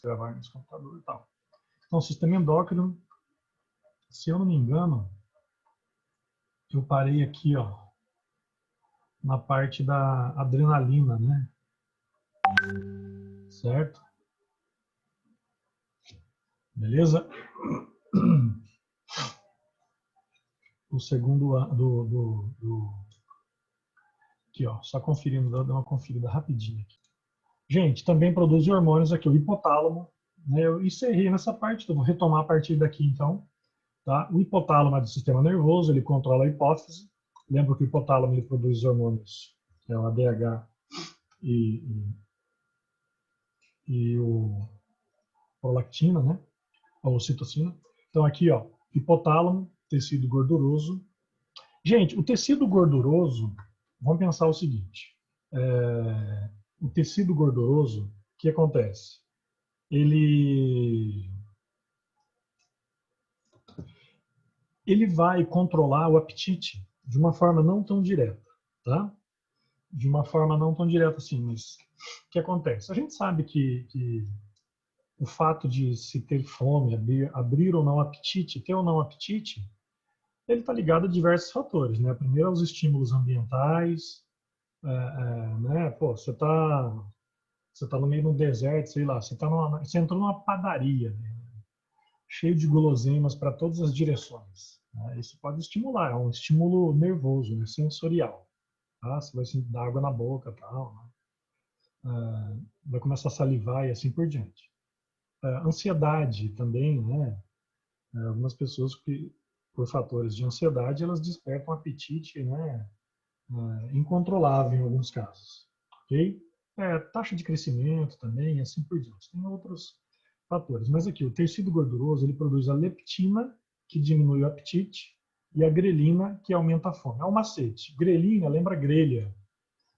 gravar nesse computador e tal. Então, o sistema endócrino, se eu não me engano, eu parei aqui, ó, na parte da adrenalina, né? Certo? Beleza? O segundo aqui, ó, só conferindo, dando uma conferida rapidinho aqui. Gente, também produz hormônios aqui, o hipotálamo, né? Eu encerrei nessa parte, então vou retomar a partir daqui, então. Tá? O hipotálamo é do sistema nervoso, ele controla a hipófise. Lembra que o hipotálamo ele produz hormônios, é o ADH e o prolactina, né? A ocitocina. Então aqui, ó, hipotálamo, tecido gorduroso. Gente, o tecido gorduroso, vamos pensar o seguinte. O tecido gorduroso, o que acontece? Ele vai controlar o apetite de uma forma não tão direta, tá? De uma forma não tão direta assim, mas o que acontece? A gente sabe que o fato de se ter fome, abrir ou não apetite, ter ou não apetite, ele está ligado a diversos fatores, né? Primeiro aos estímulos ambientais, né? Pô, você tá no meio do deserto, sei lá, você entrou numa padaria, né? Cheio de guloseimas para todas as direções, né? Isso pode estimular, é um estímulo nervoso, né? Sensorial, tá? Você vai sentir água na boca, tal, né? Vai começar a salivar e assim por diante. Ansiedade também, né? Algumas pessoas que, por fatores de ansiedade, elas despertam apetite, né? Incontrolável em alguns casos, ok? Taxa de crescimento também, assim por diante. Tem outros fatores, mas aqui o tecido gorduroso ele produz a leptina, que diminui o apetite, e a grelina, que aumenta a fome. É um macete. Grelina, lembra grelha?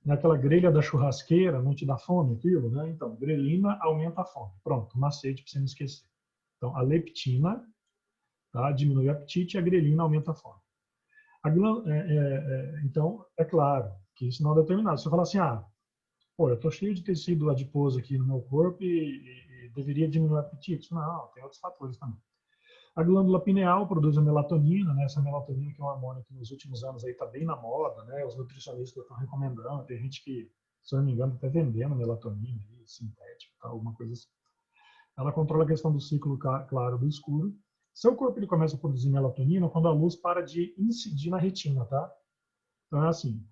Naquela grelha da churrasqueira, não te dá fome aquilo, né? Então, grelina aumenta a fome. Pronto, macete para você não esquecer. Então, a leptina, tá, diminui o apetite e a grelina aumenta a fome. Então, é claro que isso não é determinado. Você fala assim, pô, eu estou cheio de tecido adiposo aqui no meu corpo e deveria diminuir o apetite. Não, tem outros fatores também. A glândula pineal produz a melatonina, né? Essa melatonina que é um hormônio que nos últimos anos aí está bem na moda, né? Os nutricionistas estão recomendando, tem gente que, se eu não me engano, está vendendo melatonina aí, sintética, tá? Alguma coisa assim. Ela controla a questão do ciclo claro do escuro. Seu corpo ele começa a produzir melatonina quando a luz para de incidir na retina, tá? Então é assim,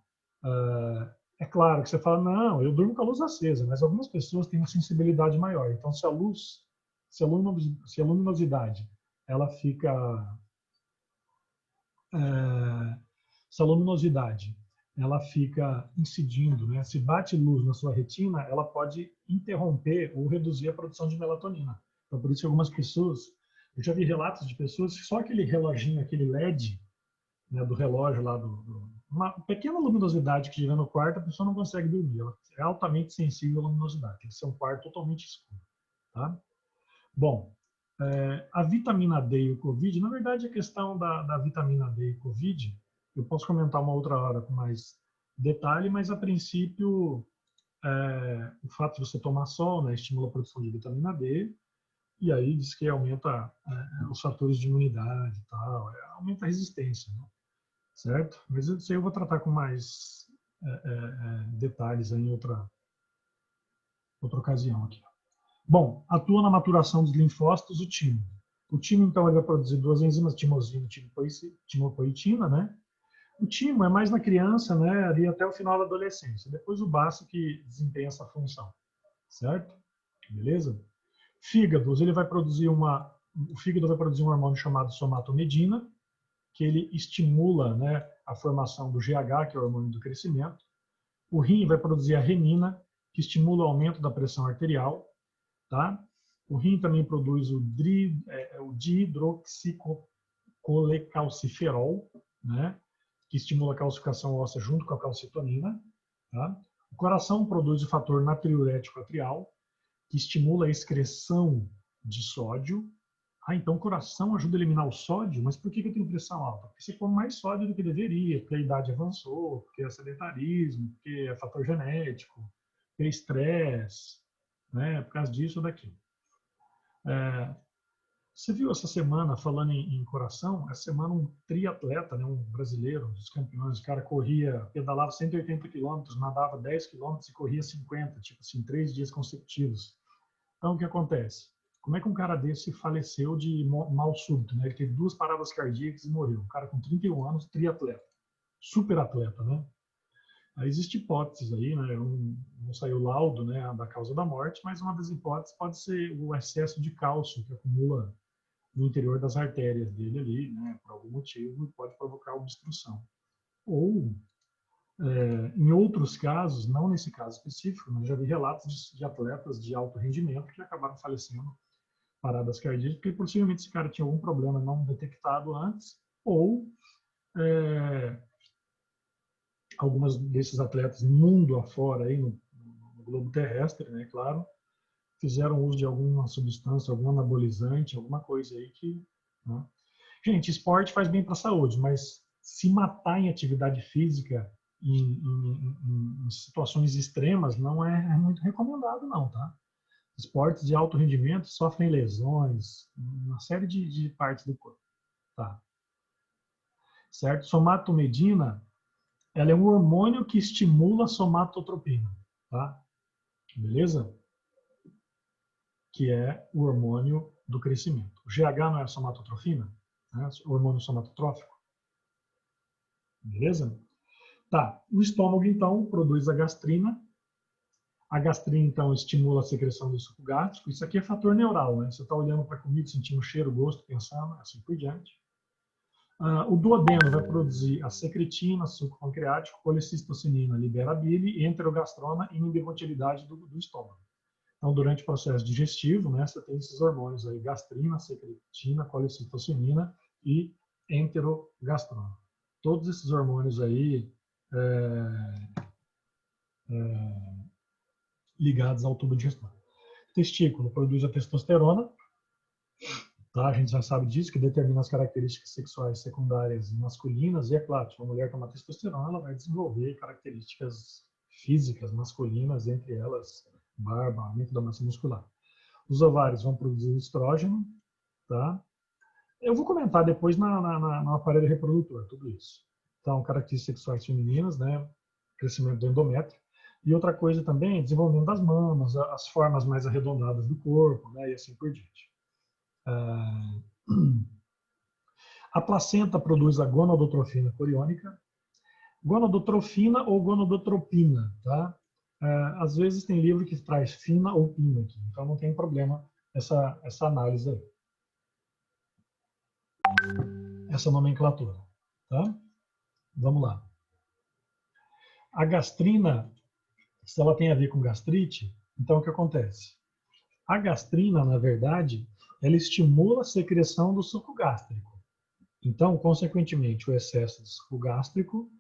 é claro que você fala, não, eu durmo com a luz acesa, mas algumas pessoas têm uma sensibilidade maior. Então se a luz, se a luminosidade, ela fica, se a luminosidade, ela fica incidindo, né? Se bate luz na sua retina, ela pode interromper ou reduzir a produção de melatonina. Então por isso que algumas pessoas, eu já vi relatos de pessoas que só aquele reloginho, aquele LED, né, do relógio lá, uma pequena luminosidade que tiver no quarto, a pessoa não consegue dormir. Ela é altamente sensível à luminosidade. Tem que ser um quarto totalmente escuro. Tá? Bom, a vitamina D e o Covid, na verdade, a questão da vitamina D e Covid, eu posso comentar uma outra hora com mais detalhe, mas a princípio, o fato de você tomar sol, né, estimula a produção de vitamina D, e aí diz que aumenta os fatores de imunidade e tal, aumenta a resistência, né? Certo? Mas isso aí eu vou tratar com mais detalhes em outra ocasião aqui. Bom, atua na maturação dos linfócitos o timo. O timo, então, ele vai produzir duas enzimas, timosina e timopoetina, né? O timo é mais na criança, né, ali até o final da adolescência. Depois o baço que desempenha essa função, certo? Beleza? Fígado, ele vai produzir o fígado vai produzir um hormônio chamado somatomedina, que ele estimula, né, a formação do GH, que é o hormônio do crescimento. O rim vai produzir a renina, que estimula o aumento da pressão arterial. Tá? O rim também produz o dihidroxicolecalciferol, né, que estimula a calcificação óssea junto com a calcitonina. Tá? O coração produz o fator natriurético atrial, que estimula a excreção de sódio. Então o coração ajuda a eliminar o sódio, mas por que eu tenho pressão alta? Porque você come mais sódio do que deveria, porque a idade avançou, porque é sedentarismo, porque é fator genético, porque é estresse, né? Por causa disso ou daquilo. Você viu essa semana, falando em coração, essa semana um triatleta, né, um brasileiro, um dos campeões, o cara corria, pedalava 180 quilômetros, nadava 10 quilômetros e corria 50, tipo assim, 3 dias consecutivos. Então, o que acontece? Como é que um cara desse faleceu de mal súbito, né? Ele teve 2 paradas cardíacas e morreu. Um cara com 31 anos, triatleta, super atleta, né? Aí existe hipóteses aí, né? Não saiu o laudo, né, da causa da morte, mas uma das hipóteses pode ser o excesso de cálcio que acumula no interior das artérias dele ali, né, por algum motivo, pode provocar obstrução. Ou, em outros casos, não nesse caso específico, mas já vi relatos de atletas de alto rendimento que acabaram falecendo paradas cardíacas, porque possivelmente esse cara tinha algum problema não detectado antes, ou é, algumas desses atletas mundo afora, aí no globo terrestre, né, claro, fizeram uso de alguma substância, algum anabolizante, alguma coisa aí que... Né? Gente, esporte faz bem para a saúde, mas se matar em atividade física em situações extremas não é muito recomendado, não, tá? Esportes de alto rendimento sofrem lesões, uma série de partes do corpo, tá? Certo? Somatomedina, ela é um hormônio que estimula a somatotropina, tá? Beleza? Que é o hormônio do crescimento. O GH não é a somatotrofina, né? O hormônio somatotrófico, beleza? Tá, o estômago, então, produz a gastrina. A gastrina, então, estimula a secreção do suco gástrico. Isso aqui é fator neural, né? Você está olhando para a comida, sentindo o cheiro, o gosto, pensando, assim por diante. O duodeno vai produzir a secretina, suco pancreático, colecistocinina, libera a bile, enterogastrona e inibe a motilidade do estômago. Então, durante o processo digestivo, né, você tem esses hormônios aí, gastrina, secretina, colecistocinina e enterogastrona. Todos esses hormônios aí ligados ao tubo digestório. Testículo produz a testosterona, tá? A gente já sabe disso, que determina as características sexuais secundárias masculinas, e é claro, se uma mulher tomar testosterona, ela vai desenvolver características físicas masculinas, entre elas barba, aumento da massa muscular. Os ovários vão produzir estrógeno, tá? Eu vou comentar depois no aparelho reprodutor, tudo isso. Então, características sexuais femininas, né? Crescimento do endométrio. E outra coisa também, desenvolvimento das mamas, as formas mais arredondadas do corpo, né? E assim por diante. A placenta produz a gonadotrofina coriônica, gonadotrofina ou gonadotropina, tá? Às vezes tem livro que traz fina ou pina aqui, então não tem problema essa análise aí, essa nomenclatura, tá? Vamos lá. A gastrina, se ela tem a ver com gastrite, então o que acontece? A gastrina, na verdade, ela estimula a secreção do suco gástrico. Então, consequentemente, o excesso de suco gástrico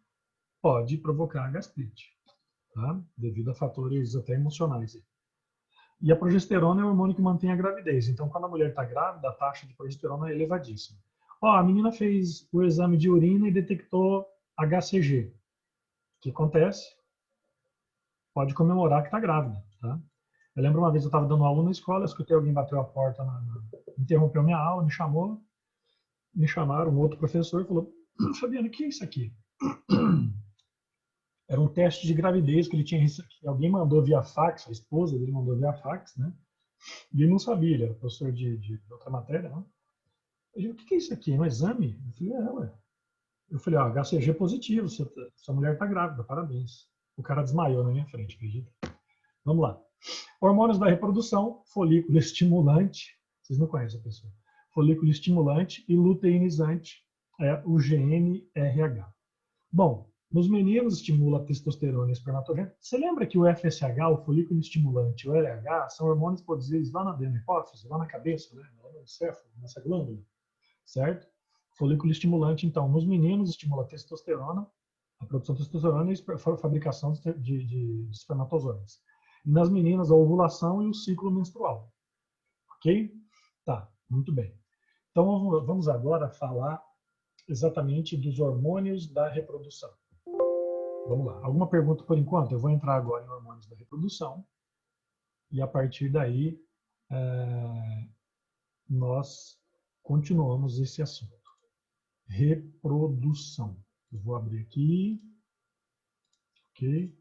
pode provocar gastrite, tá? Devido a fatores até emocionais. E a progesterona é o hormônio que mantém a gravidez. Então, quando a mulher está grávida, a taxa de progesterona é elevadíssima. Ó, a menina fez o exame de urina e detectou HCG. O que acontece? Pode comemorar que está grávida, tá? Eu lembro uma vez eu estava dando aula na escola, escutei alguém bateu a porta, interrompeu minha aula, me chamou, me chamaram, um outro professor falou: Fabiano, o que é isso aqui? Era um teste de gravidez que ele tinha que alguém mandou via fax, a esposa dele mandou via fax, né? E ele não sabia, ele era professor de outra matéria, né? Eu falei, o que é isso aqui? É um exame? Eu falei, ué. Eu falei, ó, HCG positivo, sua mulher está grávida, parabéns. O cara desmaiou na minha frente, acredita? Vamos lá. Hormônios da reprodução, folículo estimulante, vocês não conhecem a pessoa, folículo estimulante e luteinizante, é o GnRH. Bom, nos meninos estimula a testosterona e espermatogênese. Você lembra que o FSH, o folículo estimulante, e o LH são hormônios produzidos lá na hipófise, lá na cabeça, né? Lá no encéfalo, nessa glândula, certo? Folículo estimulante, então, nos meninos estimula a testosterona, a produção de testosterona e a fabricação de espermatozoides. Nas meninas, a ovulação e o ciclo menstrual. Ok? Tá, muito bem. Então, vamos agora falar exatamente dos hormônios da reprodução. Vamos lá. Alguma pergunta por enquanto? Eu vou entrar agora em hormônios da reprodução e a partir daí nós continuamos esse assunto. Reprodução. Eu vou abrir aqui. Ok.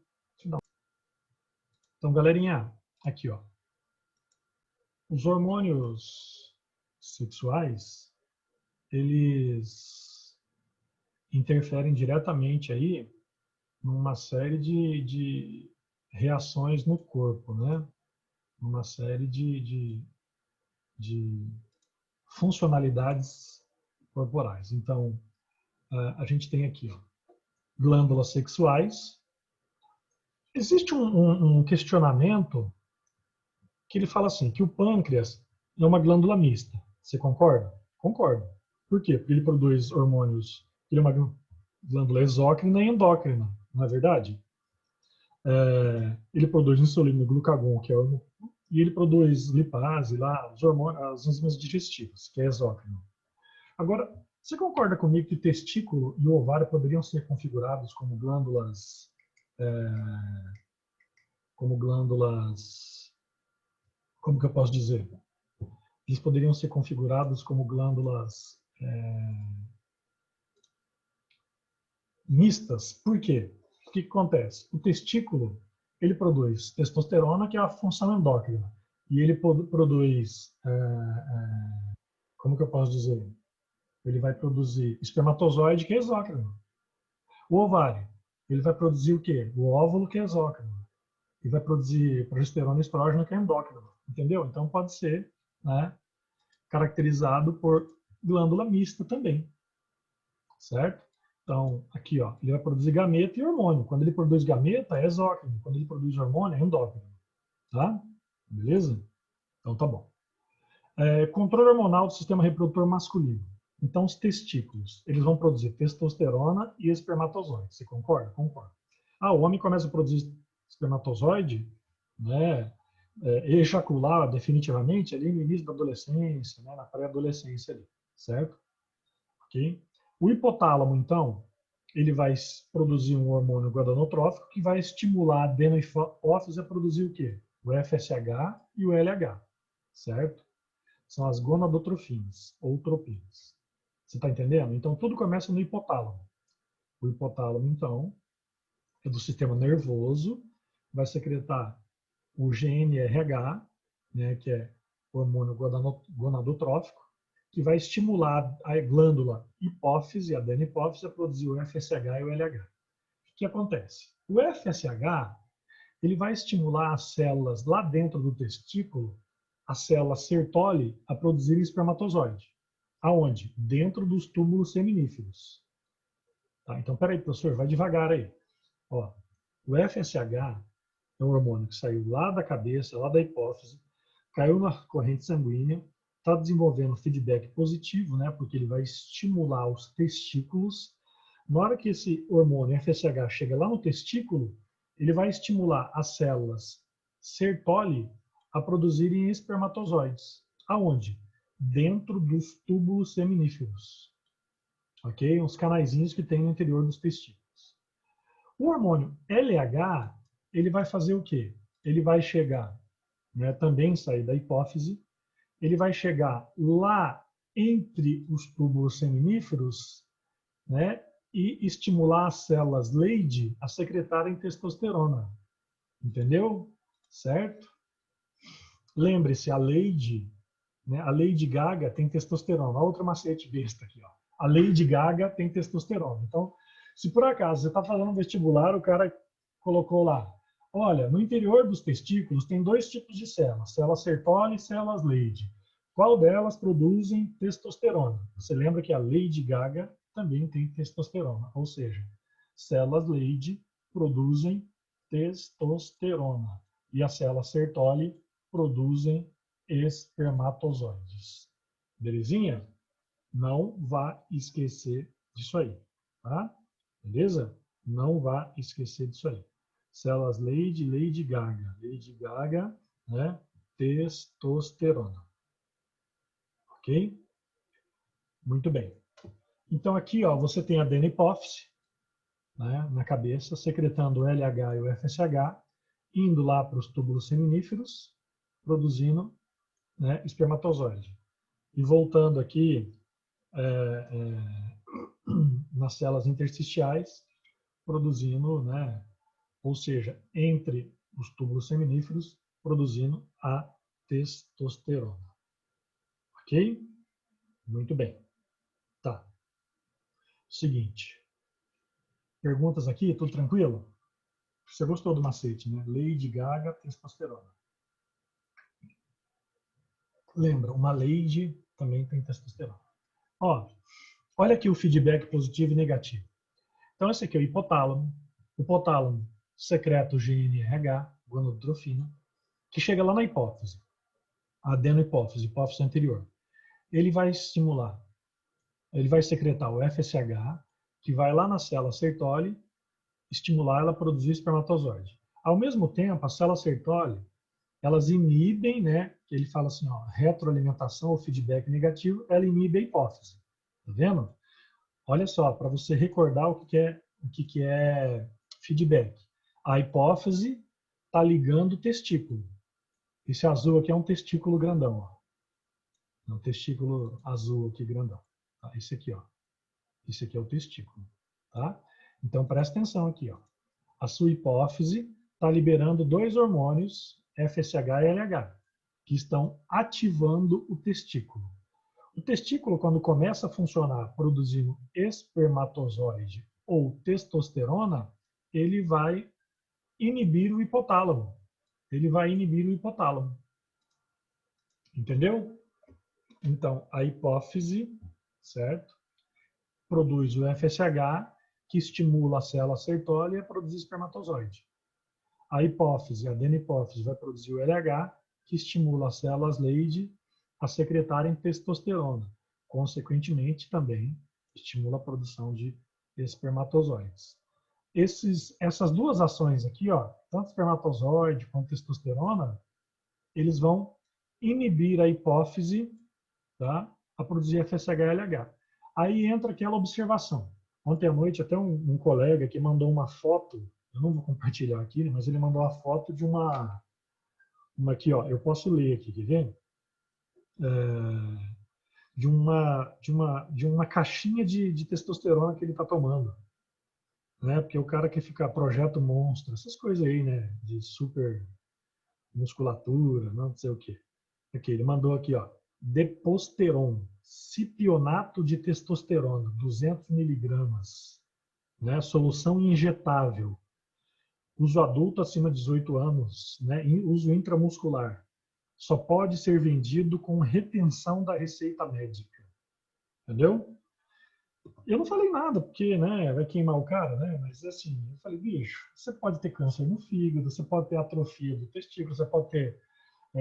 Então, galerinha, aqui, ó. Os hormônios sexuais, eles interferem diretamente aí numa série de reações no corpo, né? Numa série de funcionalidades corporais. Então, a gente tem aqui, ó, glândulas sexuais. Existe um questionamento que ele fala assim, que o pâncreas é uma glândula mista. Você concorda? Concordo. Por quê? Porque ele produz hormônios, ele é uma glândula exócrina e endócrina, não é verdade? Ele produz insulina e glucagon, que é o, e ele produz lipase, lá, os hormônios, as enzimas digestivas, que é exócrino. Agora, você concorda comigo que o testículo e o ovário poderiam ser configurados como glândulas, como que eu posso dizer? Eles poderiam ser configurados como glândulas mistas. Por quê? O que acontece? O testículo, ele produz testosterona, que é a função endócrina, e ele produz, como que eu posso dizer? Ele vai produzir espermatozoide, que é exócrino. O ovário, ele vai produzir o quê? O óvulo, que é exócrino. E vai produzir progesterona e estrógeno, que é endócrino. Entendeu? Então pode ser, né, caracterizado por glândula mista também. Certo? Então, aqui, ó, ele vai produzir gameta e hormônio. Quando ele produz gameta, é exócrino. Quando ele produz hormônio, é endócrino. Tá? Beleza? Então tá bom. Controle hormonal do sistema reprodutor masculino. Então, os testículos, eles vão produzir testosterona e espermatozoide. Você concorda? Concordo. O homem começa a produzir espermatozoide, né, ejacular definitivamente ali no início da adolescência, né, na pré-adolescência ali, certo? Ok? O hipotálamo, então, ele vai produzir um hormônio gonadotrófico que vai estimular a adenohipófise a produzir o quê? O FSH e o LH, certo? São as gonadotrofinas ou tropinas. Você está entendendo? Então, tudo começa no hipotálamo. O hipotálamo, então, é do sistema nervoso, vai secretar o GnRH, né, que é o hormônio gonadotrófico, que vai estimular a glândula hipófise, a adenohipófise, a produzir o FSH e o LH. O que acontece? O FSH, ele vai estimular as células lá dentro do testículo, a célula Sertoli, a produzir espermatozoide. Aonde? Dentro dos túbulos seminíferos. Tá? Então, peraí, professor, vai devagar aí. Ó, o FSH é um hormônio que saiu lá da cabeça, lá da hipófise, caiu na corrente sanguínea, está desenvolvendo feedback positivo, né, porque ele vai estimular os testículos. Na hora que esse hormônio FSH chega lá no testículo, ele vai estimular as células Sertoli a produzirem espermatozoides. Aonde? Dentro dos túbulos seminíferos. Ok? Uns canaizinhos que tem no interior dos testículos. O hormônio LH, ele vai fazer o quê? Ele vai chegar, né, também sair da hipófise, ele vai chegar lá entre os túbulos seminíferos, né, e estimular as células Leydig a secretarem testosterona. Entendeu? Certo? Lembre-se, a Lady, né, a Lady Gaga tem testosterona. Outro macete besta aqui, ó. A Lady Gaga tem testosterona. Então, se por acaso você está fazendo um vestibular, o cara colocou lá, olha, no interior dos testículos tem dois tipos de células, células Sertoli e células Leydig. Qual delas produzem testosterona? Você lembra que a Lady Gaga também tem testosterona, ou seja, células Leydig produzem testosterona e as células Sertoli produzem espermatozoides. Belezinha? Não vá esquecer disso aí, tá? Beleza? Não vá esquecer disso aí. Células Lady Gaga. Lady Gaga, né? Testosterona. Ok? Muito bem. Então aqui, ó, você tem a adenohipófise, né, na cabeça, secretando o LH e o FSH, indo lá para os túbulos seminíferos, produzindo, né, espermatozoide. E voltando aqui, nas células intersticiais, produzindo, né, ou seja, entre os túbulos seminíferos, produzindo a testosterona. Ok? Muito bem. Tá. Seguinte. Perguntas aqui, tudo tranquilo? Você gostou do macete, né? Lady Gaga, testosterona. Lembra, uma lady também tem testosterona. Ó, olha aqui o feedback positivo e negativo. Então, esse aqui é o hipotálamo. O hipotálamo secreta o GNRH, gonadotrofina, que chega lá na hipófise, a adenohipófise, hipófise anterior. Ele vai estimular, ele vai secretar o FSH, que vai lá na célula Sertoli, estimular ela a produzir espermatozoide. Ao mesmo tempo, a célula Sertoli, elas inibem, né? Ele fala assim, ó, retroalimentação ou feedback negativo, ela inibe a hipófise. Tá vendo? Olha só, para você recordar o que é feedback. A hipófise está ligando o testículo. Esse azul aqui é um testículo grandão, ó. É um testículo azul aqui grandão. Tá? Esse aqui, ó. Esse aqui é o testículo, tá? Então presta atenção aqui, ó. A sua hipófise está liberando dois hormônios, FSH e LH, que estão ativando o testículo. O testículo, quando começa a funcionar produzindo espermatozoide ou testosterona, ele vai inibir o hipotálamo. Ele vai inibir o hipotálamo. Entendeu? Então, a hipófise, certo? Produz o FSH, que estimula a célula Sertoli a produzir espermatozoide. A hipófise, a adenihipófise, vai produzir o LH, que estimula as células Leydig a secretarem testosterona. Consequentemente, também estimula a produção de espermatozoides. Essas duas ações aqui, ó, tanto espermatozoide quanto testosterona, eles vão inibir a hipófise, tá, a produzir FSH e LH. Aí entra aquela observação. Ontem à noite, até um colega que mandou uma foto, eu não vou compartilhar aqui, mas ele mandou uma foto de uma aqui, ó, eu posso ler aqui, quer ver? De uma caixinha de testosterona que ele está tomando. Né? Porque o cara quer ficar projeto monstro, essas coisas aí, né? De super musculatura, não sei o quê. Aqui, ele mandou aqui, ó. Deposteron, cipionato de testosterona, 200 miligramas, né? Solução injetável. Uso adulto acima de 18 anos, né? Uso intramuscular. Só pode ser vendido com retenção da receita médica. Entendeu? Eu não falei nada, porque, né, vai queimar o cara, né? Mas assim, eu falei, bicho, você pode ter câncer no fígado, você pode ter atrofia do testículo, você pode ter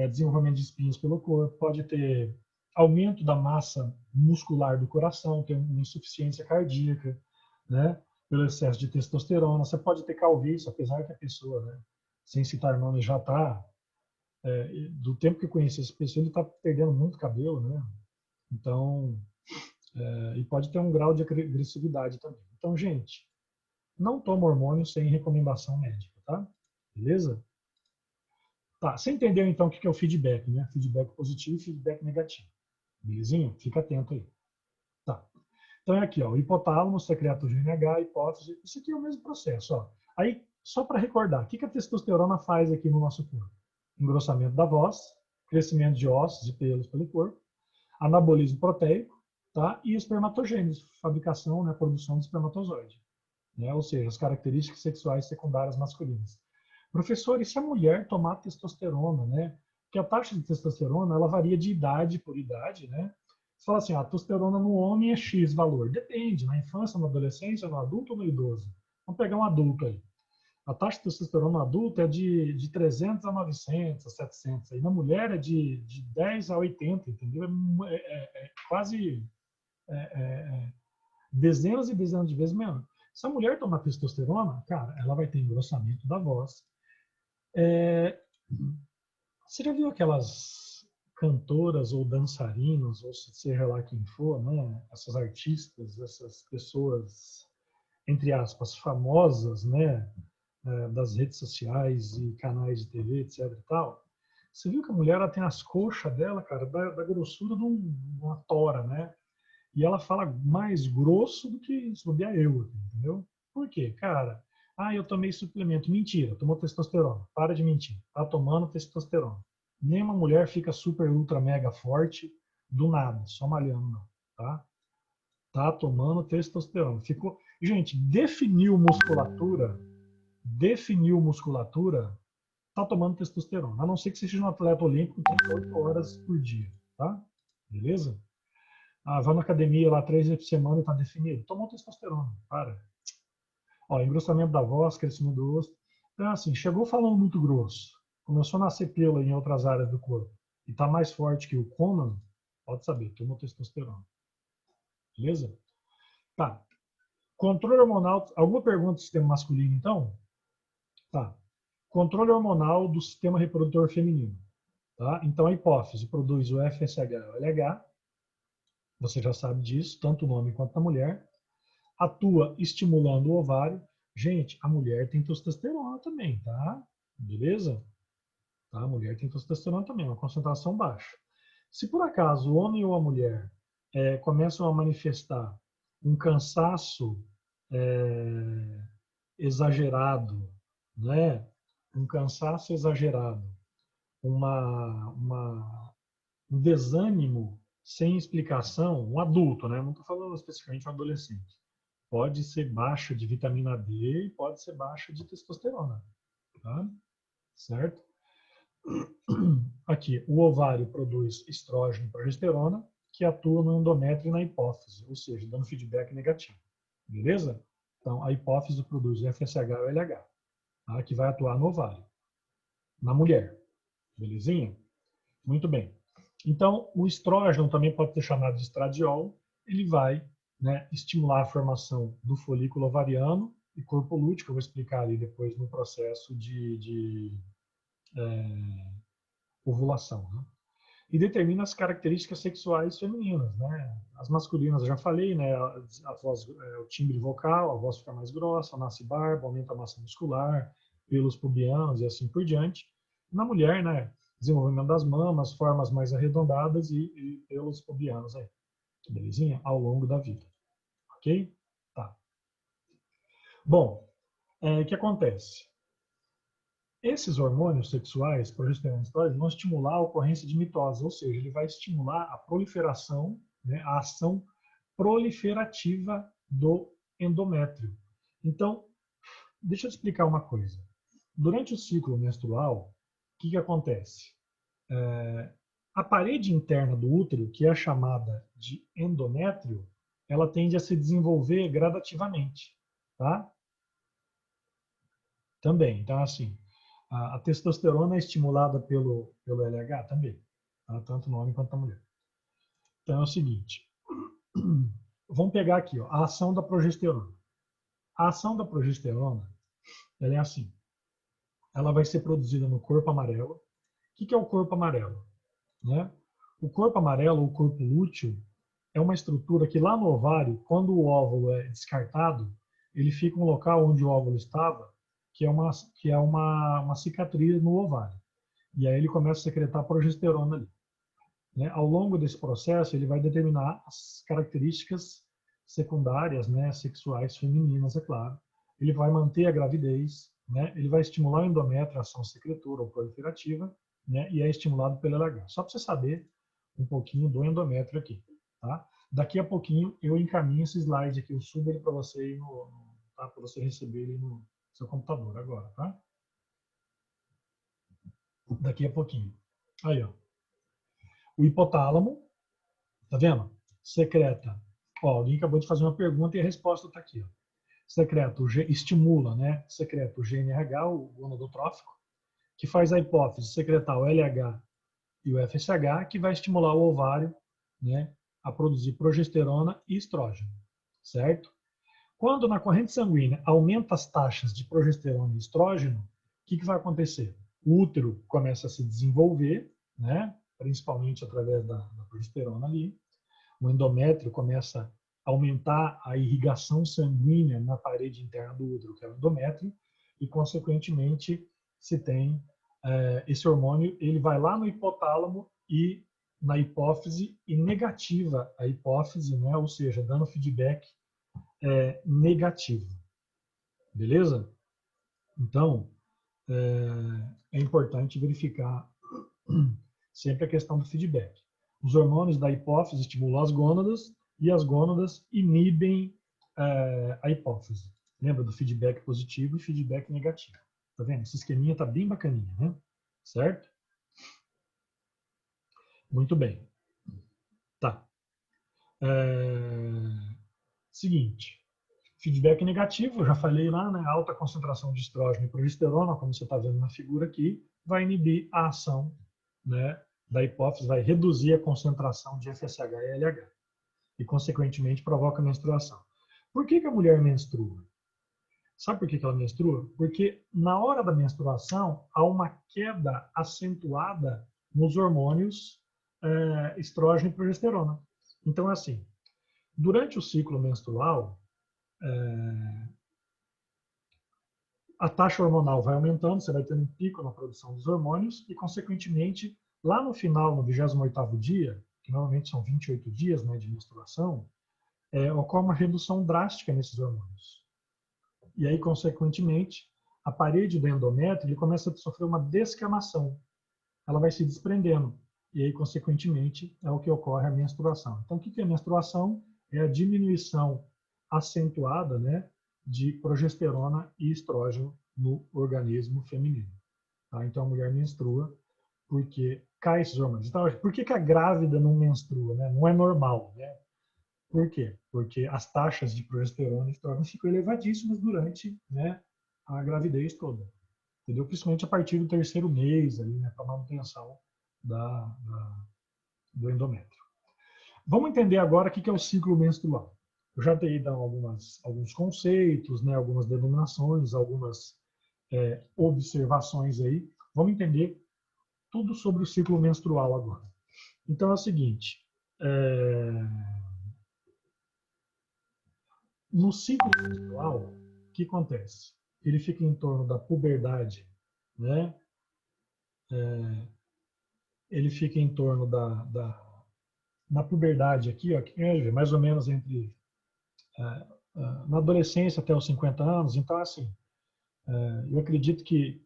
desenvolvimento de espinhos pelo corpo, pode ter aumento da massa muscular do coração, ter uma insuficiência cardíaca, né? Pelo excesso de testosterona. Você pode ter calvície, apesar que a pessoa, né, sem citar nome, já está, do tempo que eu conheci essa pessoa, ele está perdendo muito cabelo, né? Então, e pode ter um grau de agressividade também. Então, gente, não toma hormônio sem recomendação médica, tá? Beleza? Tá, você entendeu então o que é o feedback, né? Feedback positivo e feedback negativo. Belezinha? Fica atento aí. Tá. Então é aqui, ó, o hipotálamo secreta o GNH, hipófise, isso aqui é o mesmo processo, ó. Aí, só para recordar, o que a testosterona faz aqui no nosso corpo? Engrossamento da voz, crescimento de ossos e pelos pelo corpo, anabolismo proteico, tá? E espermatogênese, fabricação, né, produção de espermatozoide, né? Ou seja, as características sexuais secundárias masculinas. Professor, e se a mulher tomar testosterona, né? Porque a taxa de testosterona, ela varia de idade por idade, né? Você fala assim, a testosterona no homem é X valor. Depende, na infância, na adolescência, no adulto ou no idoso. Vamos pegar um adulto aí. A taxa de testosterona no adulto é de 300 a 900, a 700. Aí na mulher é de 10 a 80, entendeu? É quase dezenas e dezenas de vezes menos. Se a mulher tomar testosterona, cara, ela vai ter engrossamento da voz. Você já viu aquelas cantoras ou dançarinos, ou seja lá quem for, né? Essas artistas, essas pessoas, entre aspas, famosas, né? Das redes sociais e canais de TV, etc. E tal. Você viu que a mulher ela tem as coxas dela, cara, da grossura de uma tora, né? E ela fala mais grosso do que se bobear eu, entendeu? Por quê? Cara, eu tomei suplemento. Mentira, tomou testosterona. Para de mentir. Tá tomando testosterona. Nenhuma mulher fica super, ultra, mega forte do nada, só malhando, não. Tá? Tá tomando testosterona. Ficou. Gente, definiu musculatura, tá tomando testosterona. A não ser que você seja um atleta olímpico 38 horas por dia. Tá? Beleza? Vai na academia lá 3 vezes por semana e está definido. Tomou testosterona, para. Ó, engrossamento da voz, crescimento do osso. Então, assim, chegou falando muito grosso, começou a nascer pelo em outras áreas do corpo e está mais forte que o Conan, pode saber, tomou testosterona. Beleza? Tá. Controle hormonal. Alguma pergunta do sistema masculino, então? Tá. Controle hormonal do sistema reprodutor feminino. Tá? Então, a hipófise produz o FSH e o LH. Você já sabe disso, tanto no homem quanto na mulher. Atua estimulando o ovário. Gente, a mulher tem testosterona também, tá? Beleza? Tá? A mulher tem testosterona também, uma concentração baixa. Se por acaso o homem ou a mulher começam a manifestar um cansaço exagerado, né? Um cansaço exagerado, um desânimo sem explicação, um adulto, né? Não estou falando especificamente um adolescente. Pode ser baixa de vitamina D e pode ser baixa de testosterona, tá? Certo? Aqui, o ovário produz estrógeno e progesterona, que atua no endométrio e na hipófise, ou seja, dando feedback negativo. Beleza? Então, a hipófise produz FSH e LH, tá? Que vai atuar no ovário, na mulher. Belezinha? Muito bem. Então, o estrógeno também pode ser chamado de estradiol. Ele vai, né, estimular a formação do folículo ovariano e corpo lúteo, eu vou explicar ali depois no processo de ovulação. Né? E determina as características sexuais femininas. Né? As masculinas, eu já falei, né, a voz, o timbre vocal, a voz fica mais grossa, nasce barba, aumenta a massa muscular, pelos pubianos e assim por diante. Na mulher, né, desenvolvimento das mamas, formas mais arredondadas e pelos pubianos aí. Belezinha? Ao longo da vida. Ok? Tá. Bom, o que acontece? Esses hormônios sexuais, progesterona e estrógeno, vão estimular a ocorrência de mitose, ou seja, ele vai estimular a proliferação, né, a ação proliferativa do endométrio. Então, deixa eu te explicar uma coisa. Durante o ciclo menstrual, o que acontece? A parede interna do útero, que é chamada de endométrio, ela tende a se desenvolver gradativamente, tá? Também. Então, assim, a testosterona é estimulada pelo LH também, tá? Tanto no homem quanto na mulher. Então, é o seguinte. Vamos pegar aqui, ó, a ação da progesterona. A ação da progesterona, ela é assim. Ela vai ser produzida no corpo amarelo. O que é o corpo amarelo? Né? O corpo amarelo, o corpo lúteo, é uma estrutura que lá no ovário, quando o óvulo é descartado, ele fica um local onde o óvulo estava, que é uma cicatriz no ovário. E aí ele começa a secretar progesterona ali. Né? Ao longo desse processo, ele vai determinar as características secundárias, né, sexuais femininas, é claro. Ele vai manter a gravidez, né? Ele vai estimular o endométrio, a ação secretora ou proliferativa, né? E é estimulado pelo LH. Só para você saber um pouquinho do endométrio aqui, tá? Daqui a pouquinho eu encaminho esse slide aqui, eu subo ele para você, tá? Para você receber ele no seu computador agora, tá? Daqui a pouquinho. Aí, ó. O hipotálamo, tá vendo? Secreta. Ó, alguém acabou de fazer uma pergunta e a resposta está aqui. Ó. Secreta, estimula, né? Secreta o GNRH, o gonadotrófico, que faz a hipófise secretar o LH e o FSH, que vai estimular o ovário, né, a produzir progesterona e estrógeno, certo? Quando na corrente sanguínea aumenta as taxas de progesterona e estrógeno, o que vai acontecer? O útero começa a se desenvolver, né, principalmente através da progesterona ali, o endométrio começa a aumentar a irrigação sanguínea na parede interna do útero, que é o endométrio, e, consequentemente, se tem esse hormônio ele vai lá no hipotálamo e na hipófise e negativa a hipófise, né? Ou seja, dando feedback negativo. Beleza? Então, é importante verificar sempre a questão do feedback. Os hormônios da hipófise estimulam as gônadas e as gônadas inibem a hipófise. Lembra do feedback positivo e feedback negativo. Tá vendo? Esse esqueminha tá bem bacaninha, né? Certo? Muito bem. Tá. Seguinte. Feedback negativo, eu já falei lá, né? Alta concentração de estrógeno e progesterona, como você está vendo na figura aqui, vai inibir a ação, né, da hipófise, vai reduzir a concentração de FSH e LH e, consequentemente, provoca menstruação. Por que a mulher menstrua? Sabe por que ela menstrua? Porque na hora da menstruação há uma queda acentuada nos hormônios estrógeno e progesterona. Então, é assim, durante o ciclo menstrual, a taxa hormonal vai aumentando, você vai tendo um pico na produção dos hormônios e, consequentemente, lá no final, no 28º dia, que normalmente são 28 dias, né, de menstruação, ocorre uma redução drástica nesses hormônios. E aí, consequentemente, a parede do endométrio ele começa a sofrer uma descamação. Ela vai se desprendendo. E aí, consequentemente, é o que ocorre a menstruação. Então, o que é a menstruação? É a diminuição acentuada, né, de progesterona e estrógeno no organismo feminino. Tá? Então, a mulher menstrua porque cai esses hormônios. Então, por que a grávida não menstrua? Né? Não é normal. Né? Por quê? Porque as taxas de progesterona e estrógeno ficam elevadíssimas durante, né, a gravidez toda. Entendeu? Principalmente a partir do 3º mês, ali, né, para manutenção do endométrio. Vamos entender agora o que é o ciclo menstrual. Eu já dei alguns conceitos, né, algumas denominações, algumas observações aí. Vamos entender tudo sobre o ciclo menstrual agora. Então é o seguinte, no ciclo menstrual, o que acontece? Ele fica em torno da puberdade, né? Ele fica em torno na puberdade aqui, ó, que é mais ou menos entre na adolescência até os 50 anos. Então, assim, eu acredito que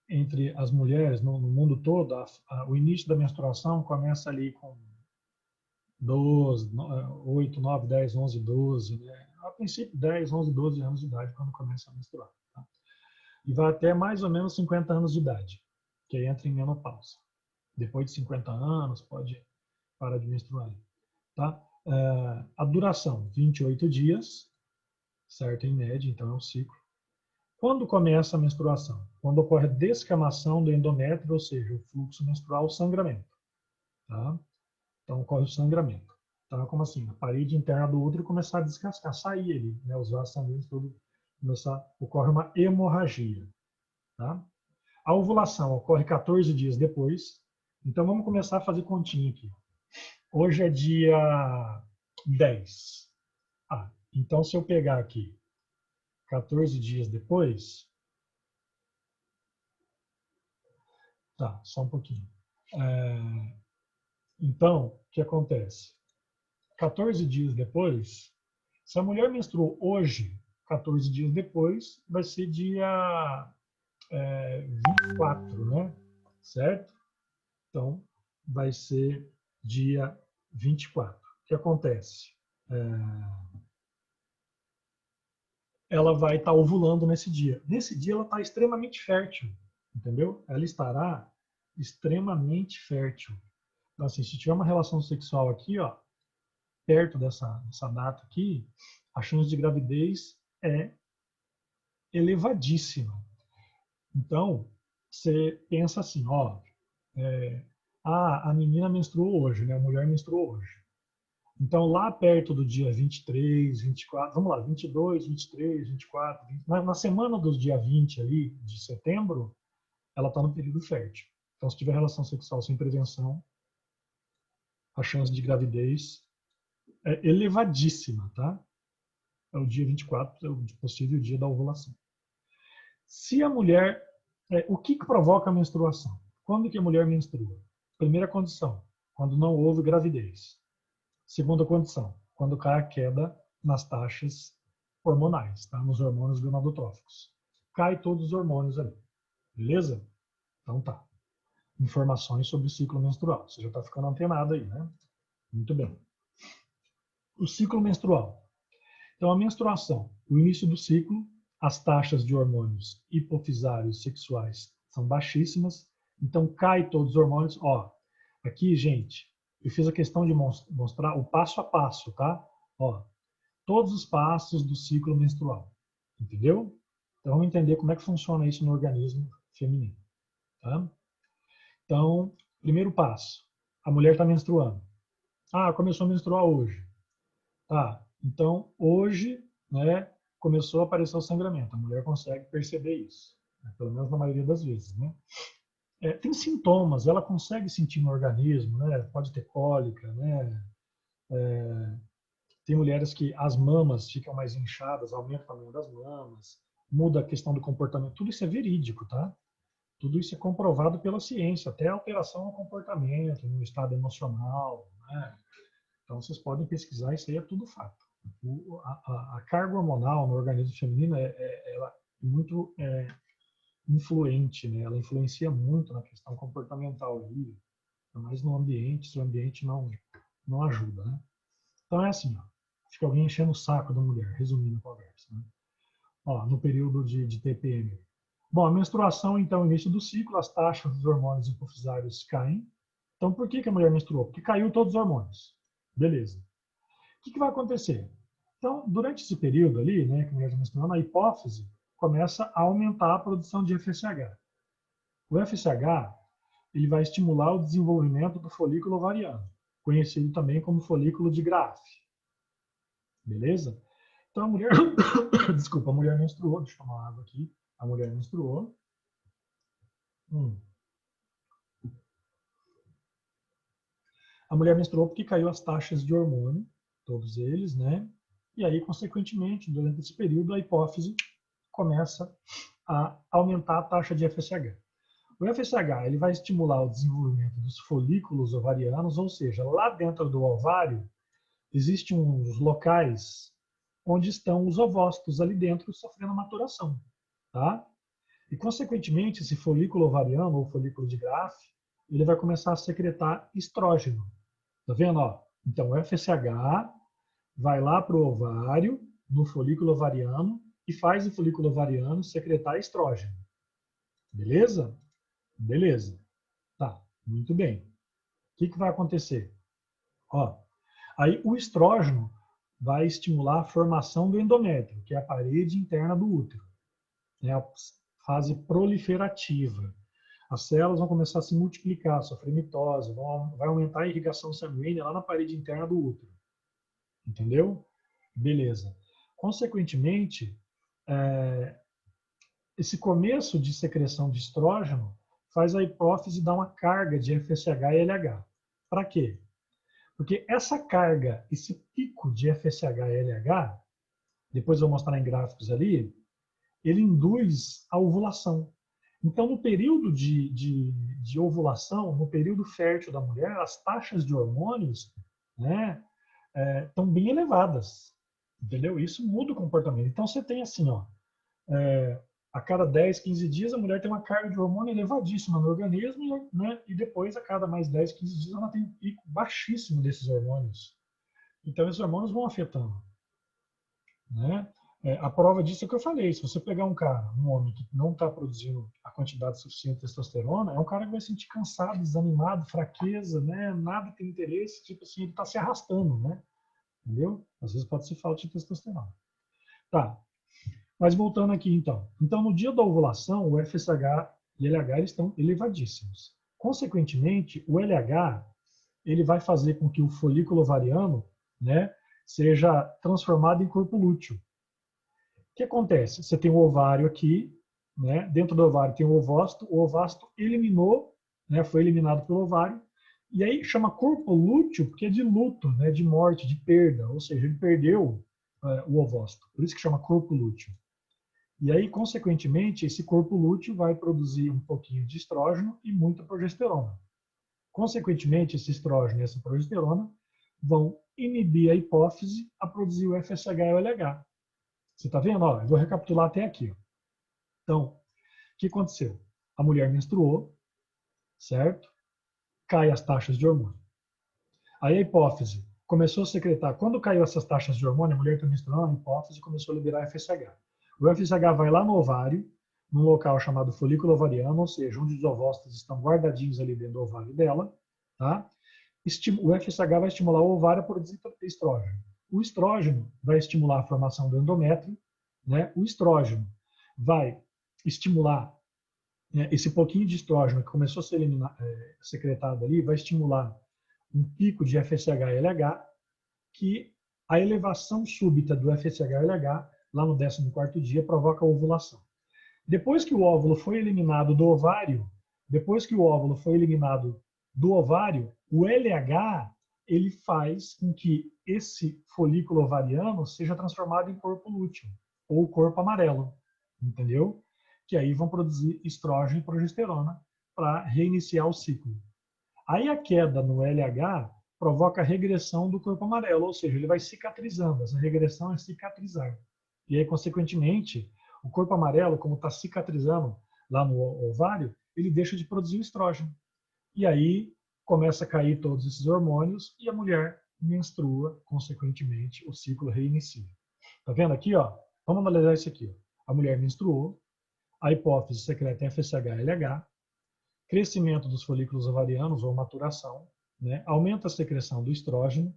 entre as mulheres no mundo todo, o início da menstruação começa ali com 12, 8, 9, 10, 11, 12, né? A princípio 10, 11, 12 anos de idade quando começa a menstruar. Tá? E vai até mais ou menos 50 anos de idade, que aí entra em menopausa. Depois de 50 anos pode parar de menstruar. Tá? A duração, 28 dias, certo? Em média, então é um ciclo. Quando começa a menstruação? Quando ocorre a descamação do endométrio, ou seja, o fluxo menstrual, o sangramento. Tá? Então ocorre o sangramento. Tá? Como assim? A parede interna do útero começar a descascar, sair ali, né? Os vasos sanguíneos, tudo ocorre uma hemorragia. Tá? A ovulação ocorre 14 dias depois. Então vamos começar a fazer continha aqui. Hoje é dia 10. Então se eu pegar aqui 14 dias depois, tá, só um pouquinho. Então, o que acontece? 14 dias depois, se a mulher menstruou hoje, 14 dias depois, vai ser dia 24, né? Certo? Então, vai ser dia 24. O que acontece? Ela vai estar ovulando nesse dia. Nesse dia, ela está extremamente fértil, entendeu? Ela estará extremamente fértil. Então, assim, se tiver uma relação sexual aqui, ó, perto dessa data aqui, a chance de gravidez é elevadíssima. Então, você pensa assim, ó, a menina menstruou hoje, né? A mulher menstruou hoje. Então, lá perto do dia 23, 24, vamos lá, 22, 23, 24, 20, na semana do dia 20 ali, de setembro, ela está no período fértil. Então, se tiver relação sexual sem prevenção, a chance de gravidez é elevadíssima, tá? É o dia 24, é o possível dia da ovulação. Se a mulher O que provoca a menstruação? Quando que a mulher menstrua? Primeira condição, quando não houve gravidez. Segunda condição, quando cai a queda nas taxas hormonais, tá? Nos hormônios gonadotróficos. Cai todos os hormônios ali. Beleza? Então tá. Informações sobre o ciclo menstrual. Você já está ficando antenado aí, né? Muito bem. O ciclo menstrual. Então, a menstruação, o início do ciclo, as taxas de hormônios hipofisários sexuais são baixíssimas, então cai todos os hormônios. Ó, aqui, gente, eu fiz a questão de mostrar o passo a passo, tá? Ó, todos os passos do ciclo menstrual, entendeu? Então, vamos entender como é que funciona isso no organismo feminino, tá? Então, primeiro passo, a mulher está menstruando. Ah, começou a menstruar hoje. Tá, então hoje, né, começou a aparecer o sangramento. A mulher consegue perceber isso, né, pelo menos na maioria das vezes, né? Tem sintomas, ela consegue sentir no organismo, né? Pode ter cólica, né? Tem mulheres que as mamas ficam mais inchadas, aumenta o tamanho das mamas, muda a questão do comportamento. Tudo isso é verídico, tá? Tudo isso é comprovado pela ciência, até a alteração no comportamento, no estado emocional, né? Então, vocês podem pesquisar, isso aí é tudo fato. A carga hormonal no organismo feminino ela é muito influente, né? Ela influencia muito na questão comportamental ali, mas no ambiente, se o ambiente não ajuda, né? Então é assim, ó, fica alguém enchendo o saco da mulher, resumindo a conversa, né? Ó, no período de TPM. Bom, a menstruação, então, início do ciclo, as taxas dos hormônios hipofisários caem. Então, por que a mulher menstruou? Porque caiu todos os hormônios. Beleza. O que vai acontecer? Então, durante esse período ali, né, que a mulher está menstruando, a hipófise começa a aumentar a produção de FSH. O FSH ele vai estimular o desenvolvimento do folículo ovariano, conhecido também como folículo de Graaf. Beleza? Então a mulher, desculpa, a mulher menstruou, deixa eu tomar uma água aqui. A mulher menstruou. A mulher menstruou porque caiu as taxas de hormônio, todos eles, né? E aí, consequentemente, durante esse período, a hipófise começa a aumentar a taxa de FSH. O FSH ele vai estimular o desenvolvimento dos folículos ovarianos, ou seja, lá dentro do ovário existem uns locais onde estão os ovócitos ali dentro sofrendo maturação, tá? E consequentemente esse folículo ovariano ou folículo de Graaf ele vai começar a secretar estrógeno, tá vendo? Ó? Então o FSH vai lá para o ovário, no folículo ovariano e faz o folículo ovariano secretar estrógeno, beleza? Beleza. Tá, muito bem. O que vai acontecer? Ó, aí o estrógeno vai estimular a formação do endométrio, que é a parede interna do útero. É a fase proliferativa. As células vão começar a se multiplicar, sofrer mitose, vai aumentar a irrigação sanguínea lá na parede interna do útero. Entendeu? Beleza. Consequentemente, esse começo de secreção de estrógeno faz a hipófise dar uma carga de FSH e LH. Para quê? Porque essa carga, esse pico de FSH e LH, depois eu vou mostrar em gráficos ali, ele induz a ovulação. Então, no período de ovulação, no período fértil da mulher, as taxas de hormônios, né, estão bem elevadas. Entendeu? Isso muda o comportamento. Então, você tem assim, ó, a cada 10, 15 dias a mulher tem uma carga de hormônio elevadíssima no organismo, né? E depois, a cada mais 10, 15 dias, ela tem um pico baixíssimo desses hormônios. Então, esses hormônios vão afetando, né? A prova disso é o que eu falei. Se você pegar um cara, um homem que não está produzindo a quantidade suficiente de testosterona, é um cara que vai sentir cansado, desanimado, fraqueza, né? Nada tem interesse, tipo assim, ele está se arrastando, né? Entendeu? Às vezes pode ser falta de testosterona. Tá. Mas voltando aqui então. Então, no dia da ovulação, o FSH e LH eles estão elevadíssimos. Consequentemente, o LH ele vai fazer com que o folículo ovariano, né, seja transformado em corpo lúteo. O que acontece? Você tem o ovário aqui, né? Dentro do ovário tem o ovócito eliminou, né? Foi eliminado pelo ovário, e aí chama corpo lúteo porque é de luto, né? De morte, de perda, ou seja, ele perdeu o ovócito, por isso que chama corpo lúteo. E aí, consequentemente, esse corpo lúteo vai produzir um pouquinho de estrógeno e muita progesterona. Consequentemente, esse estrógeno e essa progesterona vão inibir a hipófise a produzir o FSH e o LH. Você está vendo? Ó, eu vou recapitular até aqui. Ó. Então, o que aconteceu? A mulher menstruou, certo? Cai as taxas de hormônio. Aí a hipófise começou a secretar. Quando caiu essas taxas de hormônio, a mulher está menstruando, a hipófise começou a liberar FSH. O FSH vai lá no ovário, num local chamado folículo ovariano, ou seja, onde os ovócitos estão guardadinhos ali dentro do ovário dela, tá? O FSH vai estimular o ovário a produzir estrógeno. O estrógeno vai estimular a formação do endométrio, né? O estrógeno vai estimular, né, esse pouquinho de estrógeno que começou a ser secretado ali, vai estimular um pico de FSH e LH, que a elevação súbita do FSH e LH, lá no 14º dia, provoca a ovulação. Depois que o óvulo foi eliminado do ovário, o LH ele faz com que esse folículo ovariano seja transformado em corpo lúteo, ou corpo amarelo, entendeu? Que aí vão produzir estrógeno e progesterona para reiniciar o ciclo. Aí a queda no LH provoca a regressão do corpo amarelo, ou seja, ele vai cicatrizando. Essa regressão é cicatrizar. E aí, consequentemente, o corpo amarelo, como está cicatrizando lá no ovário, ele deixa de produzir o estrógeno. E aí começa a cair todos esses hormônios e a mulher menstrua, consequentemente, o ciclo reinicia. Tá vendo aqui, ó? Vamos analisar isso aqui. Ó. A mulher menstruou, a hipófise secreta FSH e LH, crescimento dos folículos ovarianos ou maturação, né? Aumenta a secreção do estrógeno,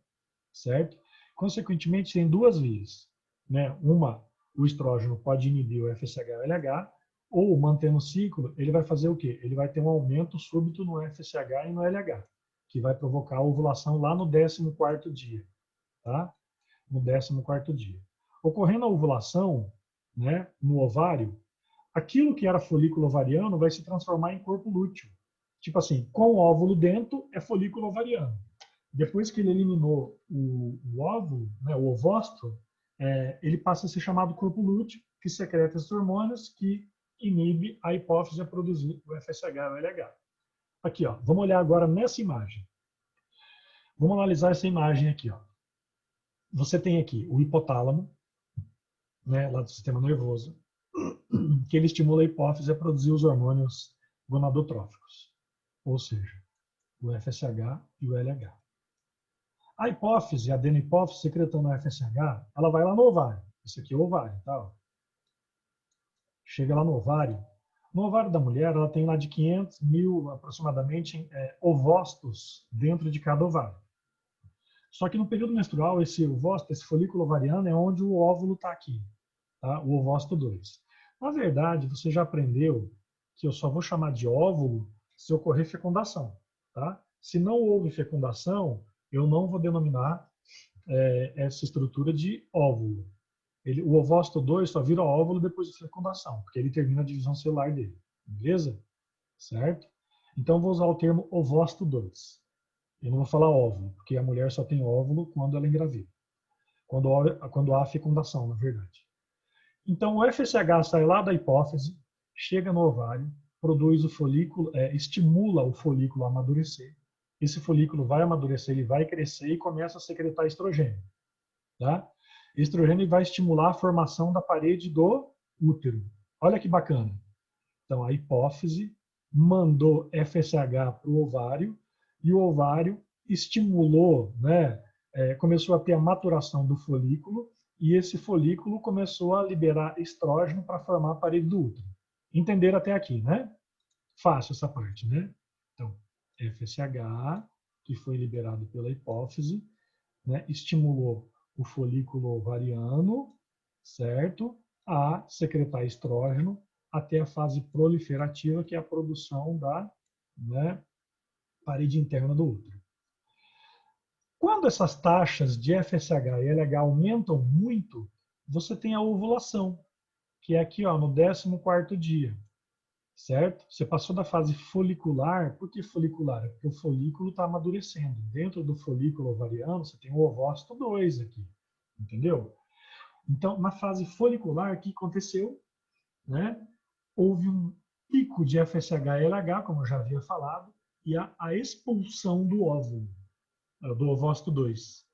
certo? Consequentemente, tem duas vias, né? Uma, o estrógeno pode inibir o FSH e o LH, ou mantendo o ciclo, ele vai fazer o quê? Ele vai ter um aumento súbito no FSH e no LH, que vai provocar a ovulação lá no 14º dia, tá? No 14º dia. Ocorrendo a ovulação, né, no ovário, aquilo que era folículo ovariano vai se transformar em corpo lúteo. Tipo assim, com o óvulo dentro é folículo ovariano. Depois que ele eliminou o óvulo, né, o ovócito, ele passa a ser chamado corpo lúteo, que secreta esses hormônios que inibe a hipófise a produzir o FSH e o LH. Aqui, ó, vamos olhar agora nessa imagem. Vamos analisar essa imagem aqui. Ó. Você tem aqui o hipotálamo, né, lá do sistema nervoso, que ele estimula a hipófise a produzir os hormônios gonadotróficos, ou seja, o FSH e o LH. A hipófise, a adenohipófise, secretando o FSH, ela vai lá no ovário. Isso aqui é o ovário, tá? Chega lá no ovário. No ovário da mulher, ela tem lá de 500 mil, aproximadamente, ovócitos dentro de cada ovário. Só que no período menstrual, esse ovócito, esse folículo ovariano, é onde o óvulo está aqui, tá? O ovócito 2. Na verdade, você já aprendeu que eu só vou chamar de óvulo se ocorrer fecundação, tá? Se não houve fecundação, eu não vou denominar essa estrutura de óvulo. O ovócito 2 só vira óvulo depois de fecundação, porque ele termina a divisão celular dele. Beleza? Certo? Então, vou usar o termo ovócito 2. Eu não vou falar óvulo, porque a mulher só tem óvulo quando ela engravida. Quando há fecundação, na verdade. Então, o FSH sai lá da hipófise, chega no ovário, produz o folículo, estimula o folículo a amadurecer. Esse folículo vai amadurecer, ele vai crescer e começa a secretar estrogênio. Tá? Estrogênio vai estimular a formação da parede do útero. Olha que bacana. Então, a hipófise mandou FSH para o ovário e o ovário estimulou, né, começou a ter a maturação do folículo e esse folículo começou a liberar estrógeno para formar a parede do útero. Entenderam até aqui, né? Fácil essa parte, né? Então, FSH, que foi liberado pela hipófise, né, estimulou o folículo ovariano, certo? A secretar estrógeno até a fase proliferativa, que é a produção da, né, parede interna do útero. Quando essas taxas de FSH e LH aumentam muito, você tem a ovulação, que é aqui, ó, no 14º dia, certo? Você passou da fase folicular. Por que folicular? Porque o folículo está amadurecendo. Dentro do folículo ovariano, você tem o ovócito 2 aqui, entendeu? Então, na fase folicular, o que aconteceu? né? Houve um pico de FSH e LH, como eu já havia falado, e a expulsão do óvulo, do ovócito 2.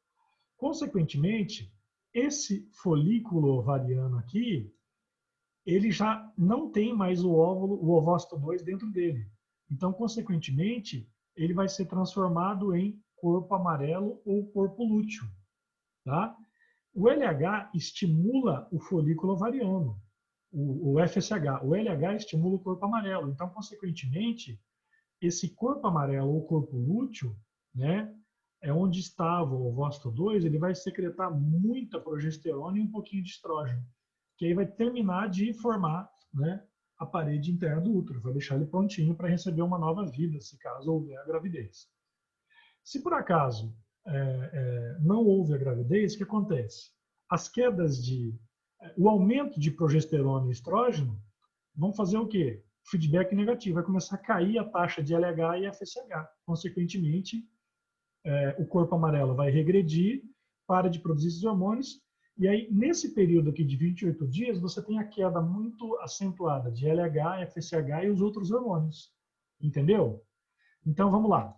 Consequentemente, esse folículo ovariano aqui, ele já não tem mais o óvulo, o ovócito 2 dentro dele. Então, consequentemente, ele vai ser transformado em corpo amarelo ou corpo lúteo, tá? O LH estimula o folículo ovariano, o FSH. O LH estimula o corpo amarelo. Então, consequentemente, esse corpo amarelo ou corpo lúteo, né, é onde estava o ovócito 2, ele vai secretar muita progesterona e um pouquinho de estrógeno, que aí vai terminar de formar, né, a parede interna do útero, vai deixar ele prontinho para receber uma nova vida, se caso houver a gravidez. Se por acaso não houve a gravidez, o que acontece? As quedas o aumento de progesterona e estrógeno vão fazer o quê? Feedback negativo, vai começar a cair a taxa de LH e FSH. Consequentemente, o corpo amarelo vai regredir, para de produzir esses hormônios, e aí, nesse período aqui de 28 dias, você tem a queda muito acentuada de LH, FSH e os outros hormônios. Entendeu? Então, vamos lá.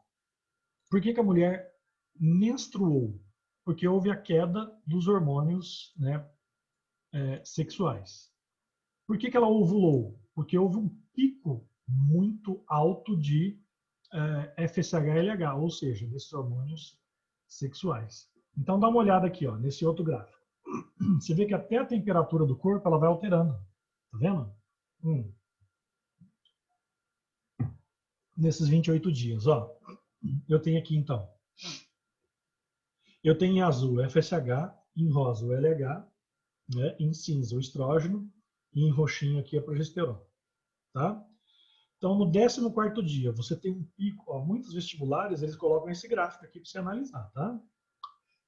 Por que a mulher menstruou? Porque houve a queda dos hormônios, né, sexuais. Por que ela ovulou? Porque houve um pico muito alto de FSH e LH, ou seja, desses hormônios sexuais. Então dá uma olhada aqui, ó, nesse outro gráfico. Você vê que até a temperatura do corpo ela vai alterando. Tá vendo? Nesses 28 dias, ó. Eu tenho aqui então. Eu tenho em azul FSH, em rosa o LH, né, em cinza o estrógeno e em roxinho aqui a progesterona. Tá? Então, no 14º dia, você tem um pico. Ó, muitos vestibulares eles colocam esse gráfico aqui para você analisar. Tá?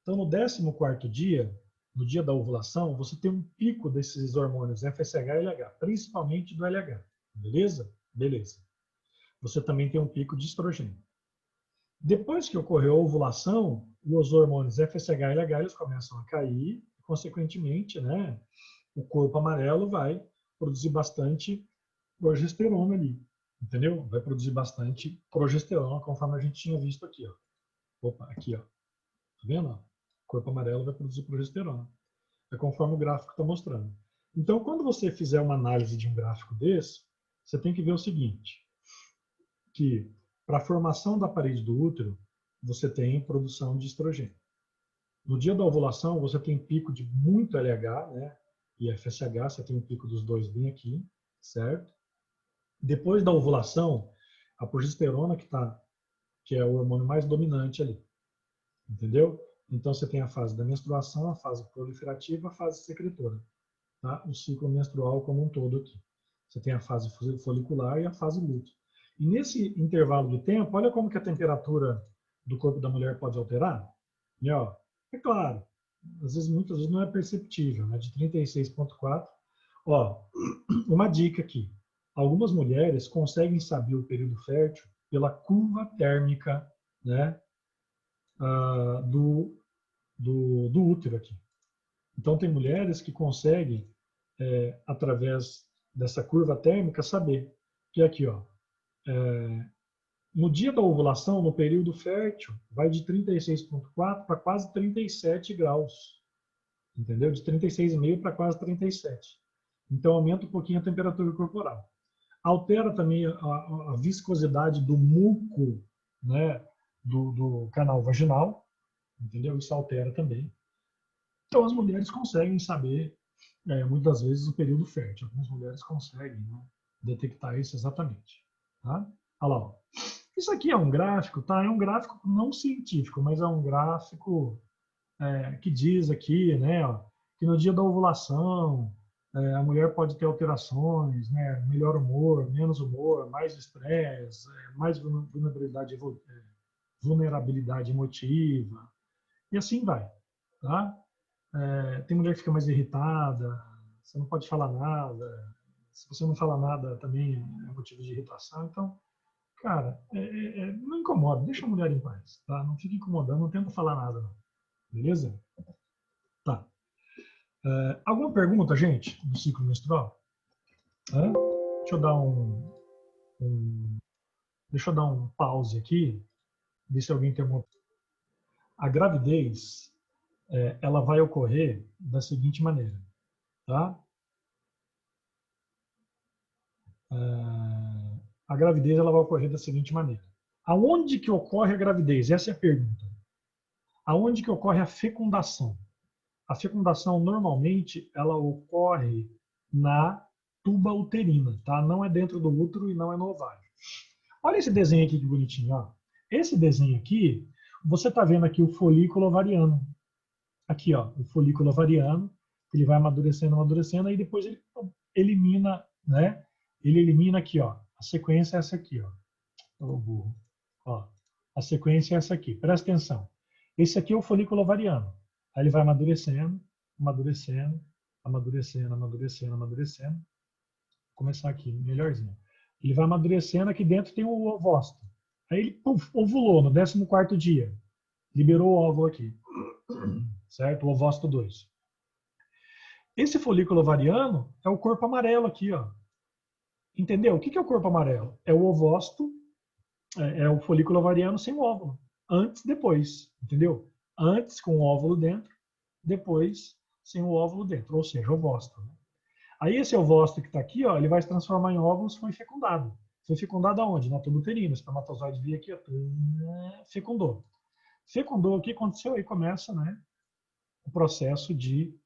Então, no 14º dia, no dia da ovulação, você tem um pico desses hormônios FSH e LH, principalmente do LH. Beleza? Beleza. Você também tem um pico de estrogênio. Depois que ocorreu a ovulação, os hormônios FSH e LH eles começam a cair, consequentemente, né, o corpo amarelo vai produzir bastante progesterona ali, entendeu? Vai produzir bastante progesterona, conforme a gente tinha visto aqui, ó. Opa, aqui, ó. Tá vendo? O corpo amarelo vai produzir progesterona. É conforme o gráfico está mostrando. Então, quando você fizer uma análise de um gráfico desse, você tem que ver o seguinte, que para a formação da parede do útero, você tem produção de estrogênio. No dia da ovulação, você tem pico de muito LH, né? E FSH, você tem um pico dos dois bem aqui, certo? Depois da ovulação, a progesterona que é o hormônio mais dominante ali, entendeu? Então você tem a fase da menstruação, a fase proliferativa, a fase secretora, tá? O ciclo menstrual como um todo aqui. Você tem a fase folicular e a fase lútea. E nesse intervalo de tempo, olha como que a temperatura do corpo da mulher pode alterar. E, ó, é claro, muitas vezes não é perceptível, né? De 36,4. Ó, uma dica aqui. Algumas mulheres conseguem saber o período fértil pela curva térmica, né, do útero aqui. Então, tem mulheres que conseguem, através dessa curva térmica, saber que aqui, ó, no dia da ovulação, no período fértil, vai de 36,4 para quase 37 graus. Entendeu? De 36,5 para quase 37. Então, aumenta um pouquinho a temperatura corporal. Altera também a viscosidade do muco, né, do canal vaginal, entendeu? Isso altera também. Então, as mulheres conseguem saber, muitas vezes, o período fértil. Algumas mulheres conseguem, né, detectar isso exatamente. Tá? Olha lá. Ó. Isso aqui é um gráfico, tá? É um gráfico não científico, mas é um gráfico que diz aqui, né, ó, que no dia da ovulação a mulher pode ter alterações, né, melhor humor, menos humor, mais estresse, mais vulnerabilidade emotiva, e assim vai, tá? Tem mulher que fica mais irritada, você não pode falar nada, se você não fala nada também é motivo de irritação, então, cara, não incomoda, deixa a mulher em paz, tá? Não fica incomodando, não tenta falar nada, não. Beleza? Tá. Alguma pergunta, gente, do ciclo menstrual? Né? Deixa eu dar deixa eu dar um pause aqui, ver se alguém tem uma. A gravidez, ela vai ocorrer da seguinte maneira, tá? A gravidez ela vai ocorrer da seguinte maneira. Aonde que ocorre a gravidez? Essa é a pergunta. Aonde que ocorre a fecundação? A fecundação normalmente ela ocorre na tuba uterina, tá? Não é dentro do útero e não é no ovário. Olha esse desenho aqui que bonitinho, ó. Esse desenho aqui, você está vendo aqui o folículo ovariano. Aqui, ó, o folículo ovariano, ele vai amadurecendo, amadurecendo, e depois ele elimina, né? Ele elimina aqui, ó. A sequência é essa aqui, ó. Ô, burro. Ó, a sequência é essa aqui. Presta atenção. Esse aqui é o folículo ovariano. Aí ele vai amadurecendo, amadurecendo, amadurecendo, amadurecendo, amadurecendo. Vou começar aqui, melhorzinho. Ele vai amadurecendo, aqui dentro tem o ovócito. Aí ele ovulou no 14º dia. Liberou o óvulo aqui. Certo? O ovócito 2. Esse folículo ovariano é o corpo amarelo aqui, ó. Entendeu? O que é o corpo amarelo? É o ovócito, é o folículo ovariano sem o óvulo. Antes, depois. Entendeu? Antes com o óvulo dentro, depois sem o óvulo dentro, ou seja, ovócito. Né? Aí esse ovócito que está aqui, ó, ele vai se transformar em óvulos, foi fecundado. Foi fecundado aonde? Na tuba uterina. O espermatozoide veio aqui, ó, fecundou. Fecundou, o que aconteceu? Aí começa, né, o processo de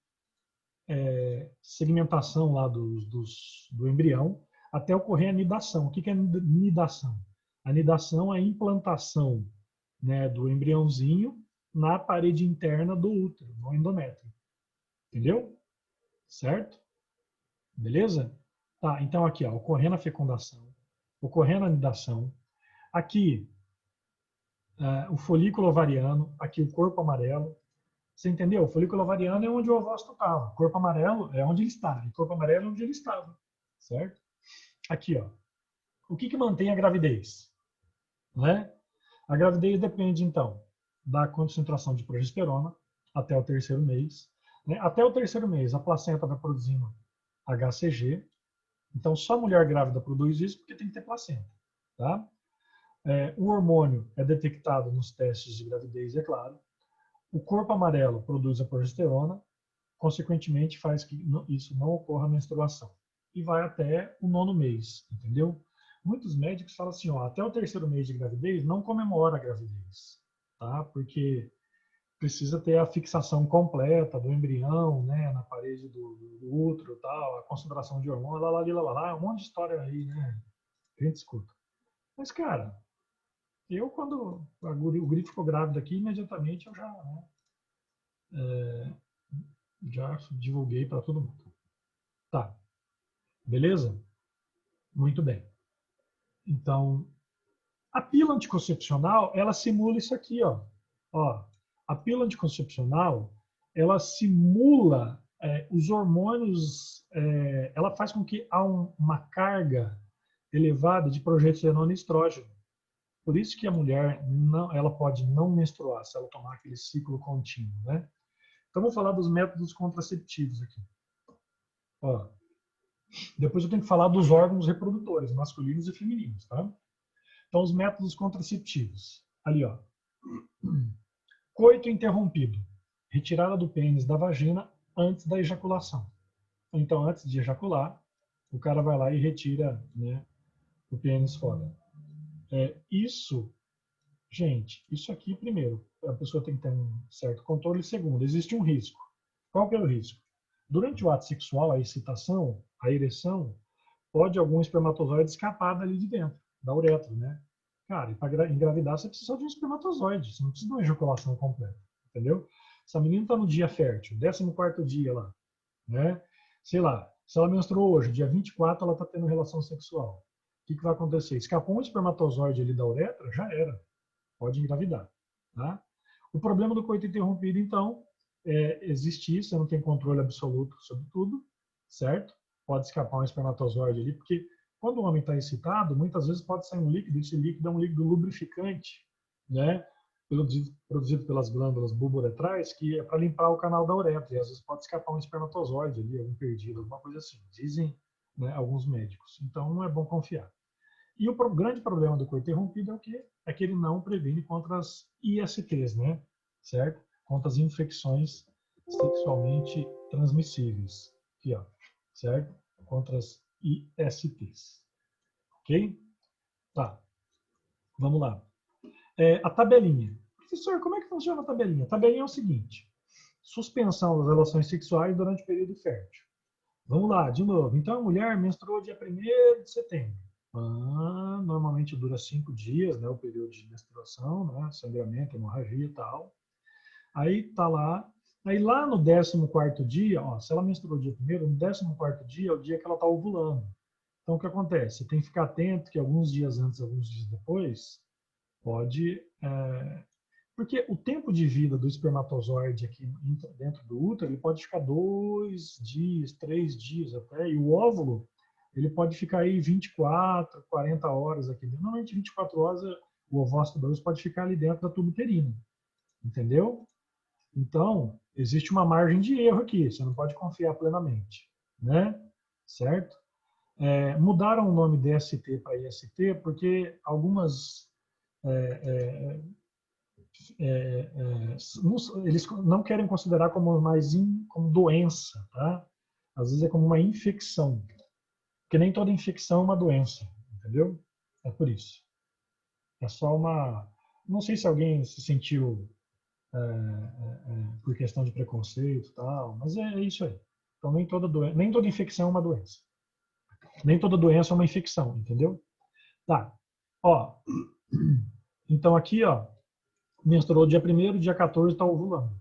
segmentação lá do embrião até ocorrer a nidação. O que é nidação? A nidação é a implantação, né, do embriãozinho na parede interna do útero, no endométrio. Entendeu? Certo? Beleza? Tá, então aqui, ó, ocorrendo a fecundação, ocorrendo a nidação, aqui o folículo ovariano, aqui o corpo amarelo. Você entendeu? O folículo ovariano é onde o ovócito estava. O corpo amarelo é onde ele está. E o corpo amarelo é onde ele estava. Certo? Aqui, ó. O que mantém a gravidez? Né? A gravidez depende, então, da concentração de progesterona até o 3º mês. Né? Até o 3º mês, a placenta vai produzindo HCG. Então, só a mulher grávida produz isso porque tem que ter placenta. Tá? O hormônio é detectado nos testes de gravidez, é claro. O corpo amarelo produz a progesterona, consequentemente faz que isso não ocorra a menstruação. E vai até o 9º mês, entendeu? Muitos médicos falam assim, ó, até o 3º mês de gravidez não comemora a gravidez, tá? Porque precisa ter a fixação completa do embrião, né, na parede do útero, tal, a concentração de hormônio, lá, um monte de história aí, né? A gente escuta. Mas, cara, eu quando o Guri ficou grávido aqui, imediatamente eu já, né, já divulguei para todo mundo. Tá, beleza? Muito bem. Então, a pílula anticoncepcional, ela simula isso aqui, ó. Ó, a pílula anticoncepcional, ela simula os hormônios, ela faz com que há uma carga elevada de progesterona e estrógeno. Por isso que a mulher não, ela pode não menstruar se ela tomar aquele ciclo contínuo, né? Então, vou falar dos métodos contraceptivos aqui. Ó, depois eu tenho que falar dos órgãos reprodutores, masculinos e femininos, tá? Então, os métodos contraceptivos. Ali, ó. Coito interrompido. Retirada do pênis da vagina antes da ejaculação. Então, antes de ejacular, o cara vai lá e retira, né, o pênis fora. Isso, gente, isso aqui, primeiro, a pessoa tem que ter um certo controle. Segundo, existe um risco. Qual que é o risco? Durante o ato sexual, a excitação, a ereção, pode algum espermatozoide escapar dali de dentro, da uretra, né? Cara, e para engravidar você precisa de um espermatozoide, você não precisa de uma ejaculação completa, entendeu? Se a menina está no dia fértil, 14º dia lá, né? Sei lá, se ela menstruou hoje, dia 24, ela está tendo relação sexual. O que vai acontecer? Escapou um espermatozoide ali da uretra, já era, pode engravidar, tá? O problema do coito interrompido, então, existe isso, você não tem controle absoluto sobre tudo, certo? Pode escapar um espermatozoide ali, porque quando o homem está excitado, muitas vezes pode sair um líquido, esse líquido é um líquido lubrificante, né? Produzido pelas glândulas bulbouretrais, que é para limpar o canal da uretra, e às vezes pode escapar um espermatozoide ali, algum perdido, alguma coisa assim. né, alguns médicos. Então, não é bom confiar. E o grande problema do coito interrompido é o quê? É que ele não previne contra as ISTs, né? Certo? Contra as infecções sexualmente transmissíveis. Aqui, ó. Certo? Contra as ISTs. Ok? Tá. Vamos lá. A tabelinha. Professor, como é que funciona a tabelinha? A tabelinha é o seguinte. Suspensão das relações sexuais durante o período fértil. Vamos lá, de novo. Então, a mulher menstruou dia 1º de setembro. Normalmente dura 5 dias, né, o período de menstruação, né, sangramento, hemorragia e tal. Aí tá lá. Aí lá no 14º dia, ó, se ela menstruou dia 1º, no 14º dia é o dia que ela está ovulando. Então, o que acontece? Você tem que ficar atento que alguns dias antes, alguns dias depois, pode... porque o tempo de vida do espermatozoide aqui dentro do útero, ele pode ficar 2 dias, 3 dias até, e o óvulo, ele pode ficar aí 24, 40 horas aqui dentro. Normalmente 24 horas o ovócito da pode ficar ali dentro da tuba uterina, entendeu? Então, existe uma margem de erro aqui, você não pode confiar plenamente, né? Certo? Mudaram o nome DST para IST porque algumas eles não querem considerar como como doença, tá? Às vezes é como uma infecção, porque nem toda infecção é uma doença, entendeu? É por isso. É só uma... Não sei se alguém se sentiu por questão de preconceito e tal, mas é isso aí. Então nem toda infecção é uma doença. Nem toda doença é uma infecção, entendeu? Tá. Ó, então aqui, ó, menstruou dia 1º, dia 14 está ovulando.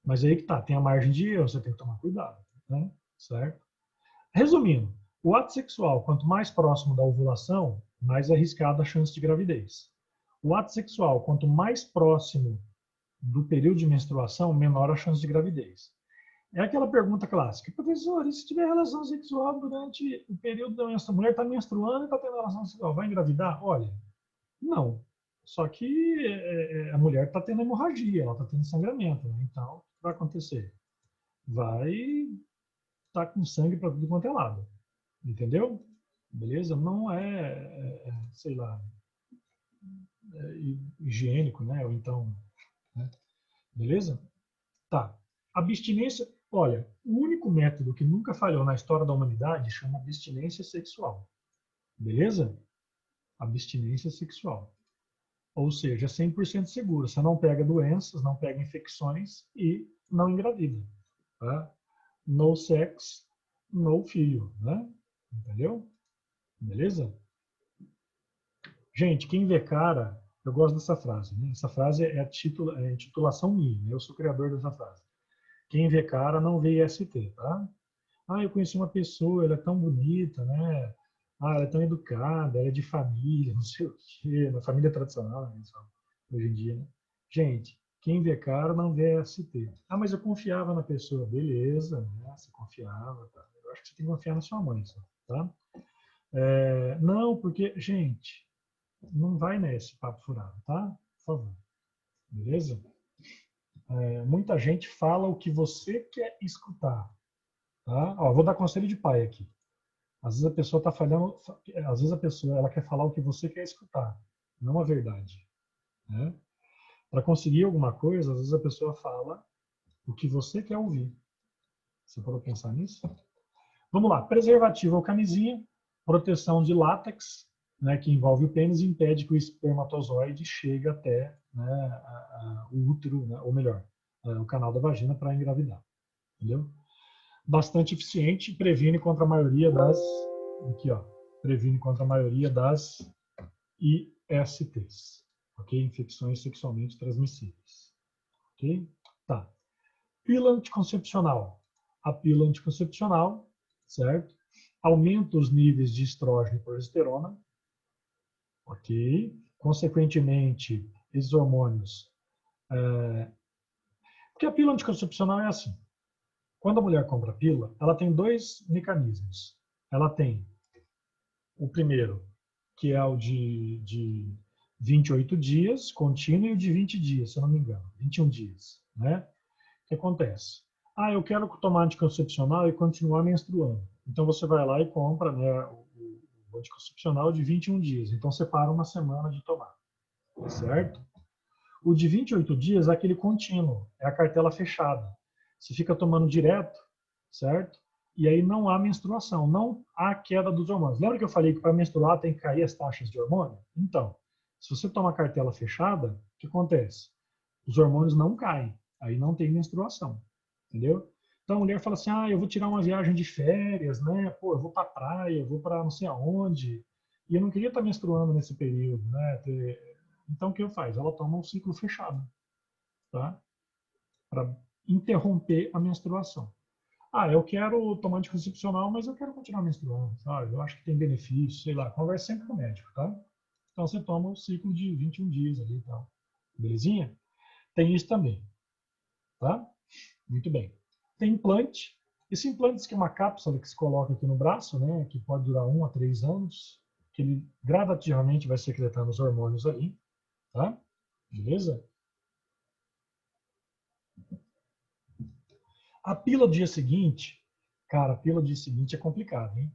Mas aí que tá, tem a margem de erro, você tem que tomar cuidado, né? Certo? Resumindo, o ato sexual, quanto mais próximo da ovulação, mais arriscada a chance de gravidez. O ato sexual, quanto mais próximo do período de menstruação, menor a chance de gravidez. É aquela pergunta clássica, professor, e se tiver relação sexual durante o período da menstruação, a mulher está menstruando e está tendo relação sexual, vai engravidar? Olha, não. Só que a mulher está tendo hemorragia, ela está tendo sangramento, né? Então, o que vai acontecer? Vai estar com sangue para tudo quanto é lado. Entendeu? Beleza? Não sei lá, higiênico, né? Ou então, né? Beleza? Tá. Abstinência, olha, o único método que nunca falhou na história da humanidade chama abstinência sexual. Beleza? Abstinência sexual. Ou seja, é 100% seguro. Você não pega doenças, não pega infecções e não engravida. Tá? No sex, no filho. Né? Entendeu? Beleza? Gente, quem vê cara, eu gosto dessa frase. Né? Essa frase é a titulação minha. Né? Eu sou o criador dessa frase. Quem vê cara não vê IST, tá? Ah, eu conheci uma pessoa, ela é tão bonita, né? Ah, ela é tão educada, ela é de família, não sei o quê, na família tradicional, né, hoje em dia, né? Gente, quem vê cara não vê ST. Ah, mas eu confiava na pessoa. Beleza, né? Você confiava, tá? Eu acho que você tem que confiar na sua mãe, só, tá? Não, porque, gente, não vai nesse papo furado, tá? Por favor. Beleza? Muita gente fala o que você quer escutar, tá? Ó, vou dar conselho de pai aqui. Às vezes a pessoa está falhando, às vezes a pessoa ela quer falar o que você quer escutar, não a verdade, né? Para conseguir alguma coisa, às vezes a pessoa fala o que você quer ouvir. Você pode pensar nisso? Vamos lá, preservativo ou camisinha, proteção de látex, né, que envolve o pênis e impede que o espermatozoide chegue até, né, o útero, né, ou melhor, o canal da vagina para engravidar, entendeu? Bastante eficiente e previne contra a maioria das, aqui ó, previne contra a maioria das ISTs, ok? Infecções sexualmente transmissíveis, ok? Tá. Pílula anticoncepcional. A pílula anticoncepcional, certo? Aumenta os níveis de estrógeno e progesterona, ok? Consequentemente, esses hormônios. Porque a pílula anticoncepcional é assim. Quando a mulher compra a pílula, ela tem dois mecanismos. Ela tem o primeiro, que é o de 28 dias, contínuo, e o de 20 dias, se eu não me engano, 21 dias. Né? O que acontece? Ah, eu quero tomar anticoncepcional e continuar menstruando. Então você vai lá e compra, né, o anticoncepcional de 21 dias. Então separa uma semana de tomar, certo? O de 28 dias é aquele contínuo, é a cartela fechada. Você fica tomando direto, certo? E aí não há menstruação, não há queda dos hormônios. Lembra que eu falei que para menstruar tem que cair as taxas de hormônio? Então, se você toma a cartela fechada, o que acontece? Os hormônios não caem, aí não tem menstruação, entendeu? Então a mulher fala assim, ah, eu vou tirar uma viagem de férias, né? Pô, eu vou para praia, eu vou para não sei aonde, e eu não queria estar menstruando nesse período, né? Então o que eu faço? Ela toma um ciclo fechado, tá? Para interromper a menstruação. Ah, eu quero tomar anticoncepcional, mas eu quero continuar menstruando, sabe? Eu acho que tem benefício, sei lá, conversa sempre com o médico, tá? Então você toma um ciclo de 21 dias ali e tal. Belezinha? Tem isso também, tá? Muito bem. Tem implante. Esse implante diz que é uma cápsula que se coloca aqui no braço, né? Que pode durar 1 a 3 anos, que ele gradativamente vai secretando os hormônios ali, tá? Beleza? A pílula do dia seguinte, cara, a pílula do dia seguinte é complicado, hein?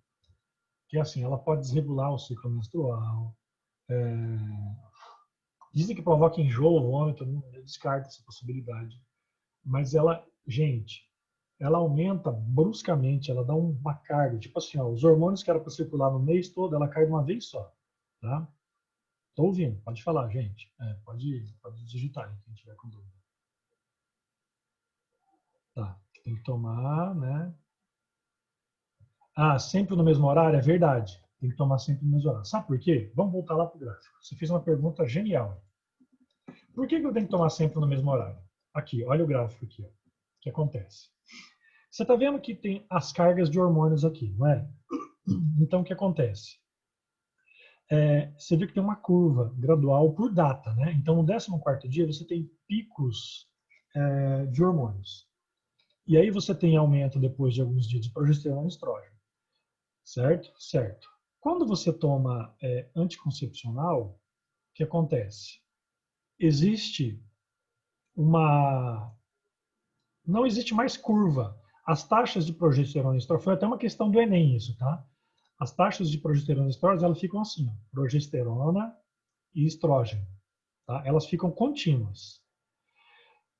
Que assim, ela pode desregular o ciclo menstrual. Dizem que provoca enjoo, vômito, eu descarto essa possibilidade. Mas ela, gente, ela aumenta bruscamente, ela dá uma carga. Tipo assim, ó, os hormônios que era para circular no mês todo, ela cai de uma vez só. Tá? Tô ouvindo, pode falar, gente. Pode digitar aí, quem tiver com dúvida. Tá, tem que tomar, né? Ah, sempre no mesmo horário? É verdade. Tem que tomar sempre no mesmo horário. Sabe por quê? Vamos voltar lá para o gráfico. Você fez uma pergunta genial. Por que eu tenho que tomar sempre no mesmo horário? Aqui, olha o gráfico aqui. Ó. O que acontece? Você está vendo que tem as cargas de hormônios aqui, não é? Então, o que acontece? Você vê que tem uma curva gradual por data, né? Então, no 14º dia, você tem picos de hormônios. E aí você tem aumento depois de alguns dias de progesterona e estrógeno. Certo? Certo. Quando você toma anticoncepcional, o que acontece? Existe uma... Não existe mais curva. As taxas de progesterona e estrógeno... Foi até uma questão do Enem isso, tá? As taxas de progesterona e estrógeno, elas ficam assim, ó, progesterona e estrógeno. Tá? Elas ficam contínuas.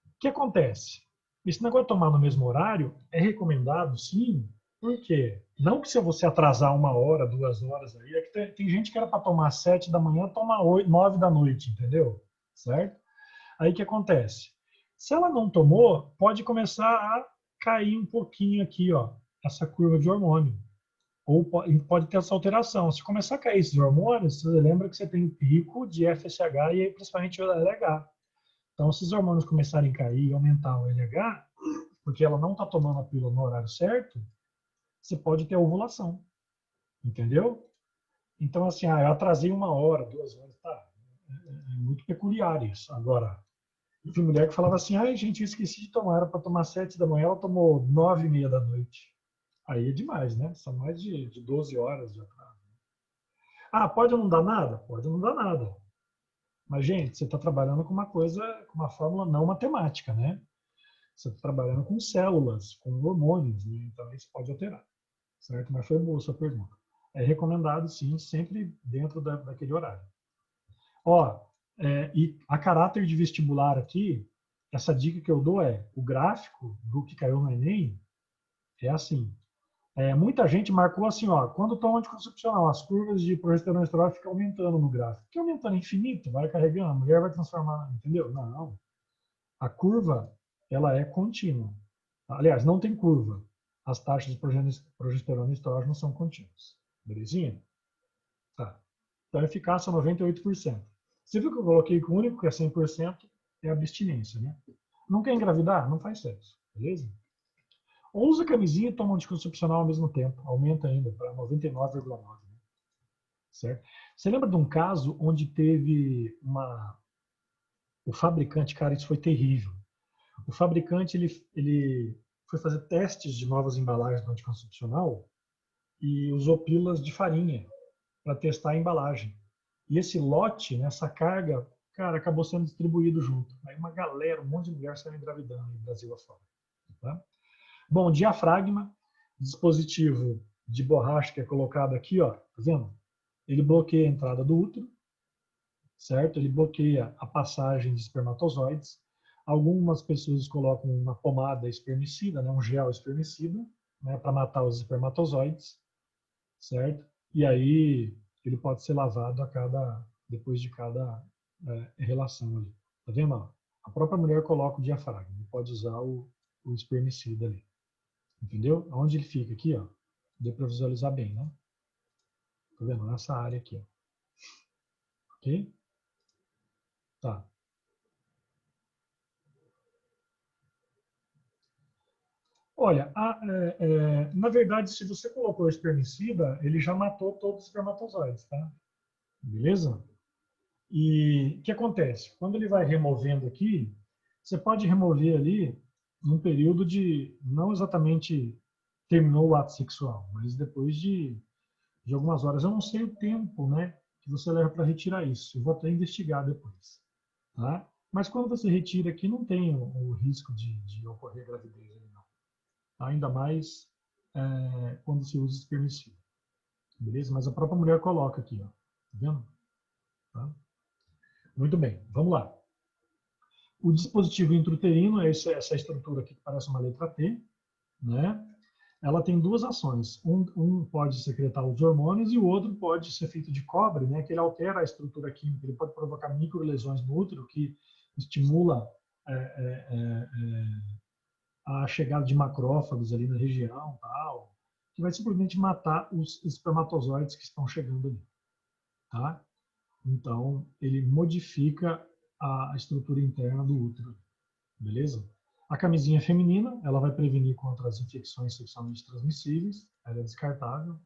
O que acontece? Esse negócio de tomar no mesmo horário é recomendado, sim, porque não que se você atrasar 1 hora, 2 horas aí, é que tem gente que era para tomar 7 da manhã, toma 8, 9 da noite, entendeu? Certo? Aí o que acontece? Se ela não tomou, pode começar a cair um pouquinho aqui, ó, essa curva de hormônio. Ou pode ter essa alteração. Se começar a cair esses hormônios, você lembra que você tem um pico de FSH e principalmente o LH. Então, se os hormônios começarem a cair e aumentar o LH, porque ela não está tomando a pílula no horário certo, você pode ter ovulação. Entendeu? Então, assim, eu atrasei 1 hora, 2 horas, tá. É muito peculiar isso. Agora, eu vi mulher que falava assim, ai, gente, eu esqueci de tomar, era para tomar 7 da manhã, ela tomou 9h30 da noite. Aí é demais, né? São mais de 12 horas de atraso. Ah, pode não dar nada? Pode não dar nada. Mas, gente, você está trabalhando com uma coisa, com uma fórmula não matemática, né? Você está trabalhando com células, com hormônios, né? Então isso pode alterar, certo? Mas foi boa a sua pergunta. É recomendado, sim, sempre dentro daquele horário. Ó, e a caráter de vestibular aqui, essa dica que eu dou é, o gráfico do que caiu no Enem é assim. Muita gente marcou assim, ó, quando toma anticoncepcional, as curvas de progesterona e estrógeno ficam aumentando no gráfico. Que aumentando infinito, vai carregando, a mulher vai transformar, entendeu? Não. A curva, ela é contínua. Aliás, não tem curva. As taxas de progesterona e estrógeno são contínuas. Belezinha? Tá. Então, a eficácia é 98%. Você viu que eu coloquei que o único que é 100% é a abstinência, né? Não quer engravidar? Não faz sexo. Beleza? Ou usa camisinha e toma anticoncepcional ao mesmo tempo. Aumenta ainda para 99,9%. Né? Certo? Você lembra de um caso onde teve uma... O fabricante, cara, isso foi terrível. O fabricante ele foi fazer testes de novas embalagens do anticoncepcional e usou pílulas de farinha para testar a embalagem. E esse lote, né, essa carga, cara, acabou sendo distribuído junto. Aí uma galera, um monte de mulher saiu engravidando no Brasil afora. Tá? Bom, diafragma, dispositivo de borracha que é colocado aqui, ó, tá vendo? Ele bloqueia a entrada do útero, certo? Ele bloqueia a passagem de espermatozoides. Algumas pessoas colocam uma pomada espermicida, né, um gel espermicida, né, para matar os espermatozoides, certo? E aí ele pode ser lavado depois de cada relação ali. Tá vendo? Ó? A própria mulher coloca o diafragma, ele pode usar o espermicida ali. Entendeu? Onde ele fica aqui, ó, deu para visualizar bem, né? Tá vendo? Nessa área aqui, ó. Ok? Tá. Olha, na verdade, se você colocou o espermicida, ele já matou todos os espermatozoides, tá? Beleza? E o que acontece? Quando ele vai removendo aqui, você pode remover ali num período de, não exatamente terminou o ato sexual, mas depois de algumas horas. Eu não sei o tempo, né, que você leva para retirar isso. Eu vou até investigar depois, tá? Mas quando você retira aqui, não tem o risco de ocorrer gravidez ali, não. Ainda mais quando se usa espermicida, beleza? Mas a própria mulher coloca aqui, ó. Tá vendo? Tá? Muito bem, vamos lá. O dispositivo intrauterino é essa estrutura aqui que parece uma letra T, né? Ela tem duas ações. Um pode secretar os hormônios e o outro pode ser feito de cobre, né? Que ele altera a estrutura química, ele pode provocar microlesões no útero que estimula é, é, é, a chegada de macrófagos ali na região, tal, que vai simplesmente matar os espermatozoides que estão chegando ali, tá? Então, ele modifica a estrutura interna do útero, beleza? A camisinha feminina, ela vai prevenir contra as infecções sexualmente transmissíveis, ela é descartável,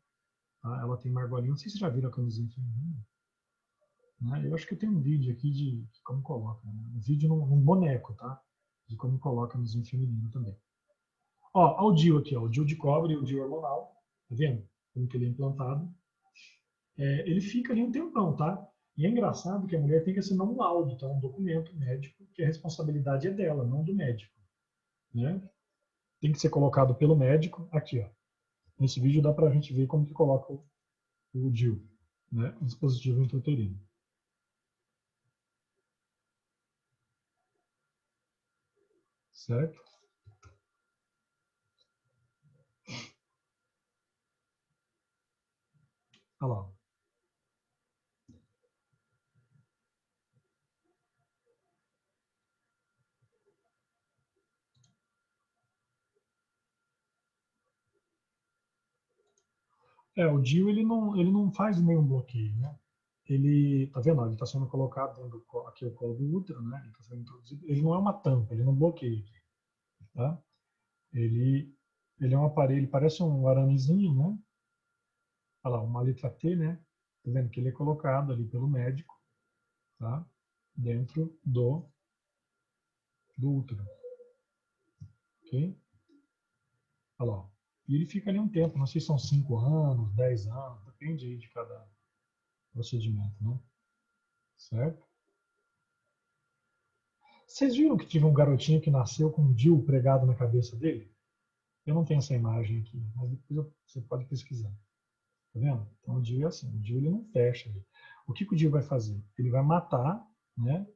tá? Ela tem margolinha, não sei se vocês já viram a camisinha feminina, né? Eu acho que eu tenho um vídeo aqui de como coloca, né? Um vídeo num boneco, tá? De como coloca a camisinha feminina também. Ó, o DIU aqui, ó, o DIU de cobre e o DIU hormonal, tá vendo? Como que ele é implantado. Ele fica ali um tempão, tá? E é engraçado que a mulher tem que assinar um laudo, tá? Um documento médico, que a responsabilidade é dela, não do médico, né? Tem que ser colocado pelo médico, aqui, ó. Nesse vídeo dá pra gente ver como que coloca o DIU, né? O dispositivo intrauterino. Certo? Olha lá. O DIU ele não faz nenhum bloqueio, né? Ele, tá vendo? Ele está sendo colocado dentro aqui o colo do útero, né? Ele está sendo introduzido. Ele não é uma tampa, ele não bloqueia, tá? Ele, ele é um aparelho, parece um aramezinho, né? Olha lá, uma letra T, né? Tá vendo que ele é colocado ali pelo médico, tá? Dentro do útero, ok? Olha lá. E ele fica ali um tempo, não sei se são 5 anos, 10 anos, depende aí de cada procedimento, né? Certo? Vocês viram que tive um garotinho que nasceu com um DIU pregado na cabeça dele? Eu não tenho essa imagem aqui, mas depois você pode pesquisar. Tá vendo? Então o DIU é assim, o DIU ele não fecha ali. O que o DIU vai fazer? Ele vai matar, né?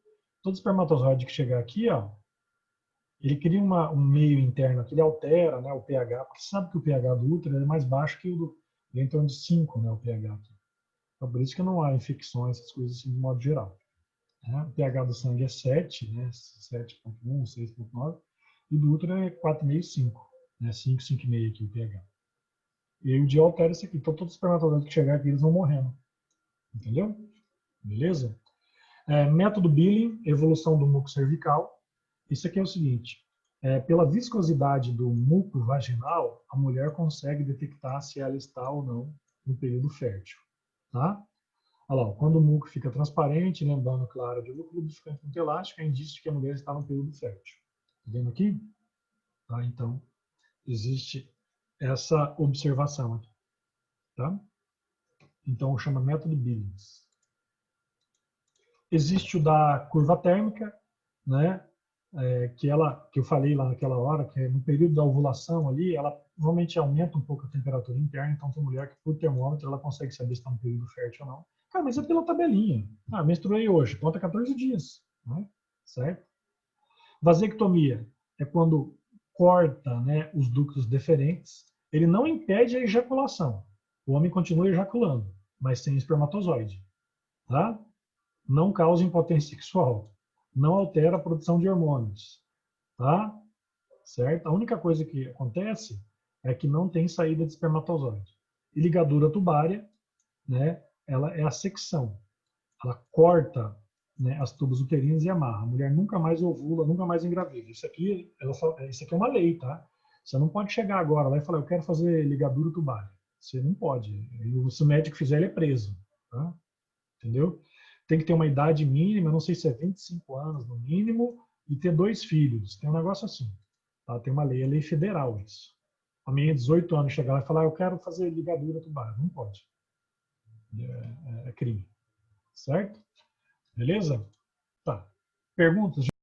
Todo espermatozoide que chegar aqui, ó, ele cria um meio interno que ele altera, né, o pH, porque você sabe que o pH do útero é mais baixo que o do, ele é em torno de 5, né, o pH aqui. Então por isso que não há infecções, essas coisas assim, de modo geral. Né? O pH do sangue é 7, né, 7,1, 6,9, e do útero é 4,5, 5, né, 5, 5,5 aqui o pH. E aí o dia altera isso aqui. Então todos os espermatozoides que chegar aqui, eles vão morrendo. Entendeu? Beleza? Método Billing, evolução do muco cervical. Isso aqui é o seguinte: pela viscosidade do muco vaginal, a mulher consegue detectar se ela está ou não no período fértil. Tá? Olha lá, quando o muco fica transparente, lembrando claro de lubrificante muito elástico, é indício de que a mulher está no período fértil. Tá vendo aqui? Tá? Então, existe essa observação aqui. Tá? Então, chama método Billings. Existe o da curva térmica, né? que eu falei lá naquela hora, que é no período da ovulação ali, ela normalmente aumenta um pouco a temperatura interna, então tem mulher que por termômetro ela consegue saber se está no período fértil ou não. Cara, mas é pela tabelinha. Ah, menstruei hoje, conta 14 dias, né? Certo? Vasectomia é quando corta, né, os ductos deferentes. Ele não impede a ejaculação. O homem continua ejaculando, mas sem espermatozoide. Tá? Não causa impotência sexual. Não altera a produção de hormônios. Tá? Certo? A única coisa que acontece é que não tem saída de espermatozoide. E ligadura tubária, né, ela é a secção. Ela corta, né, as tubas uterinas e amarra. A mulher nunca mais ovula, nunca mais engravida. Isso aqui é uma lei, tá? Você não pode chegar agora lá e falar, eu quero fazer ligadura tubária. Você não pode. Se o médico fizer, ele é preso. Tá? Entendeu? Tem que ter uma idade mínima, não sei se é 25 anos no mínimo, e ter 2 filhos. Tem um negócio assim. Tá? Tem uma lei, é lei federal isso. A minha de 18 anos chegar lá e falar, eu quero fazer ligadura tubária. Não pode. É crime. Certo? Beleza? Tá. Perguntas?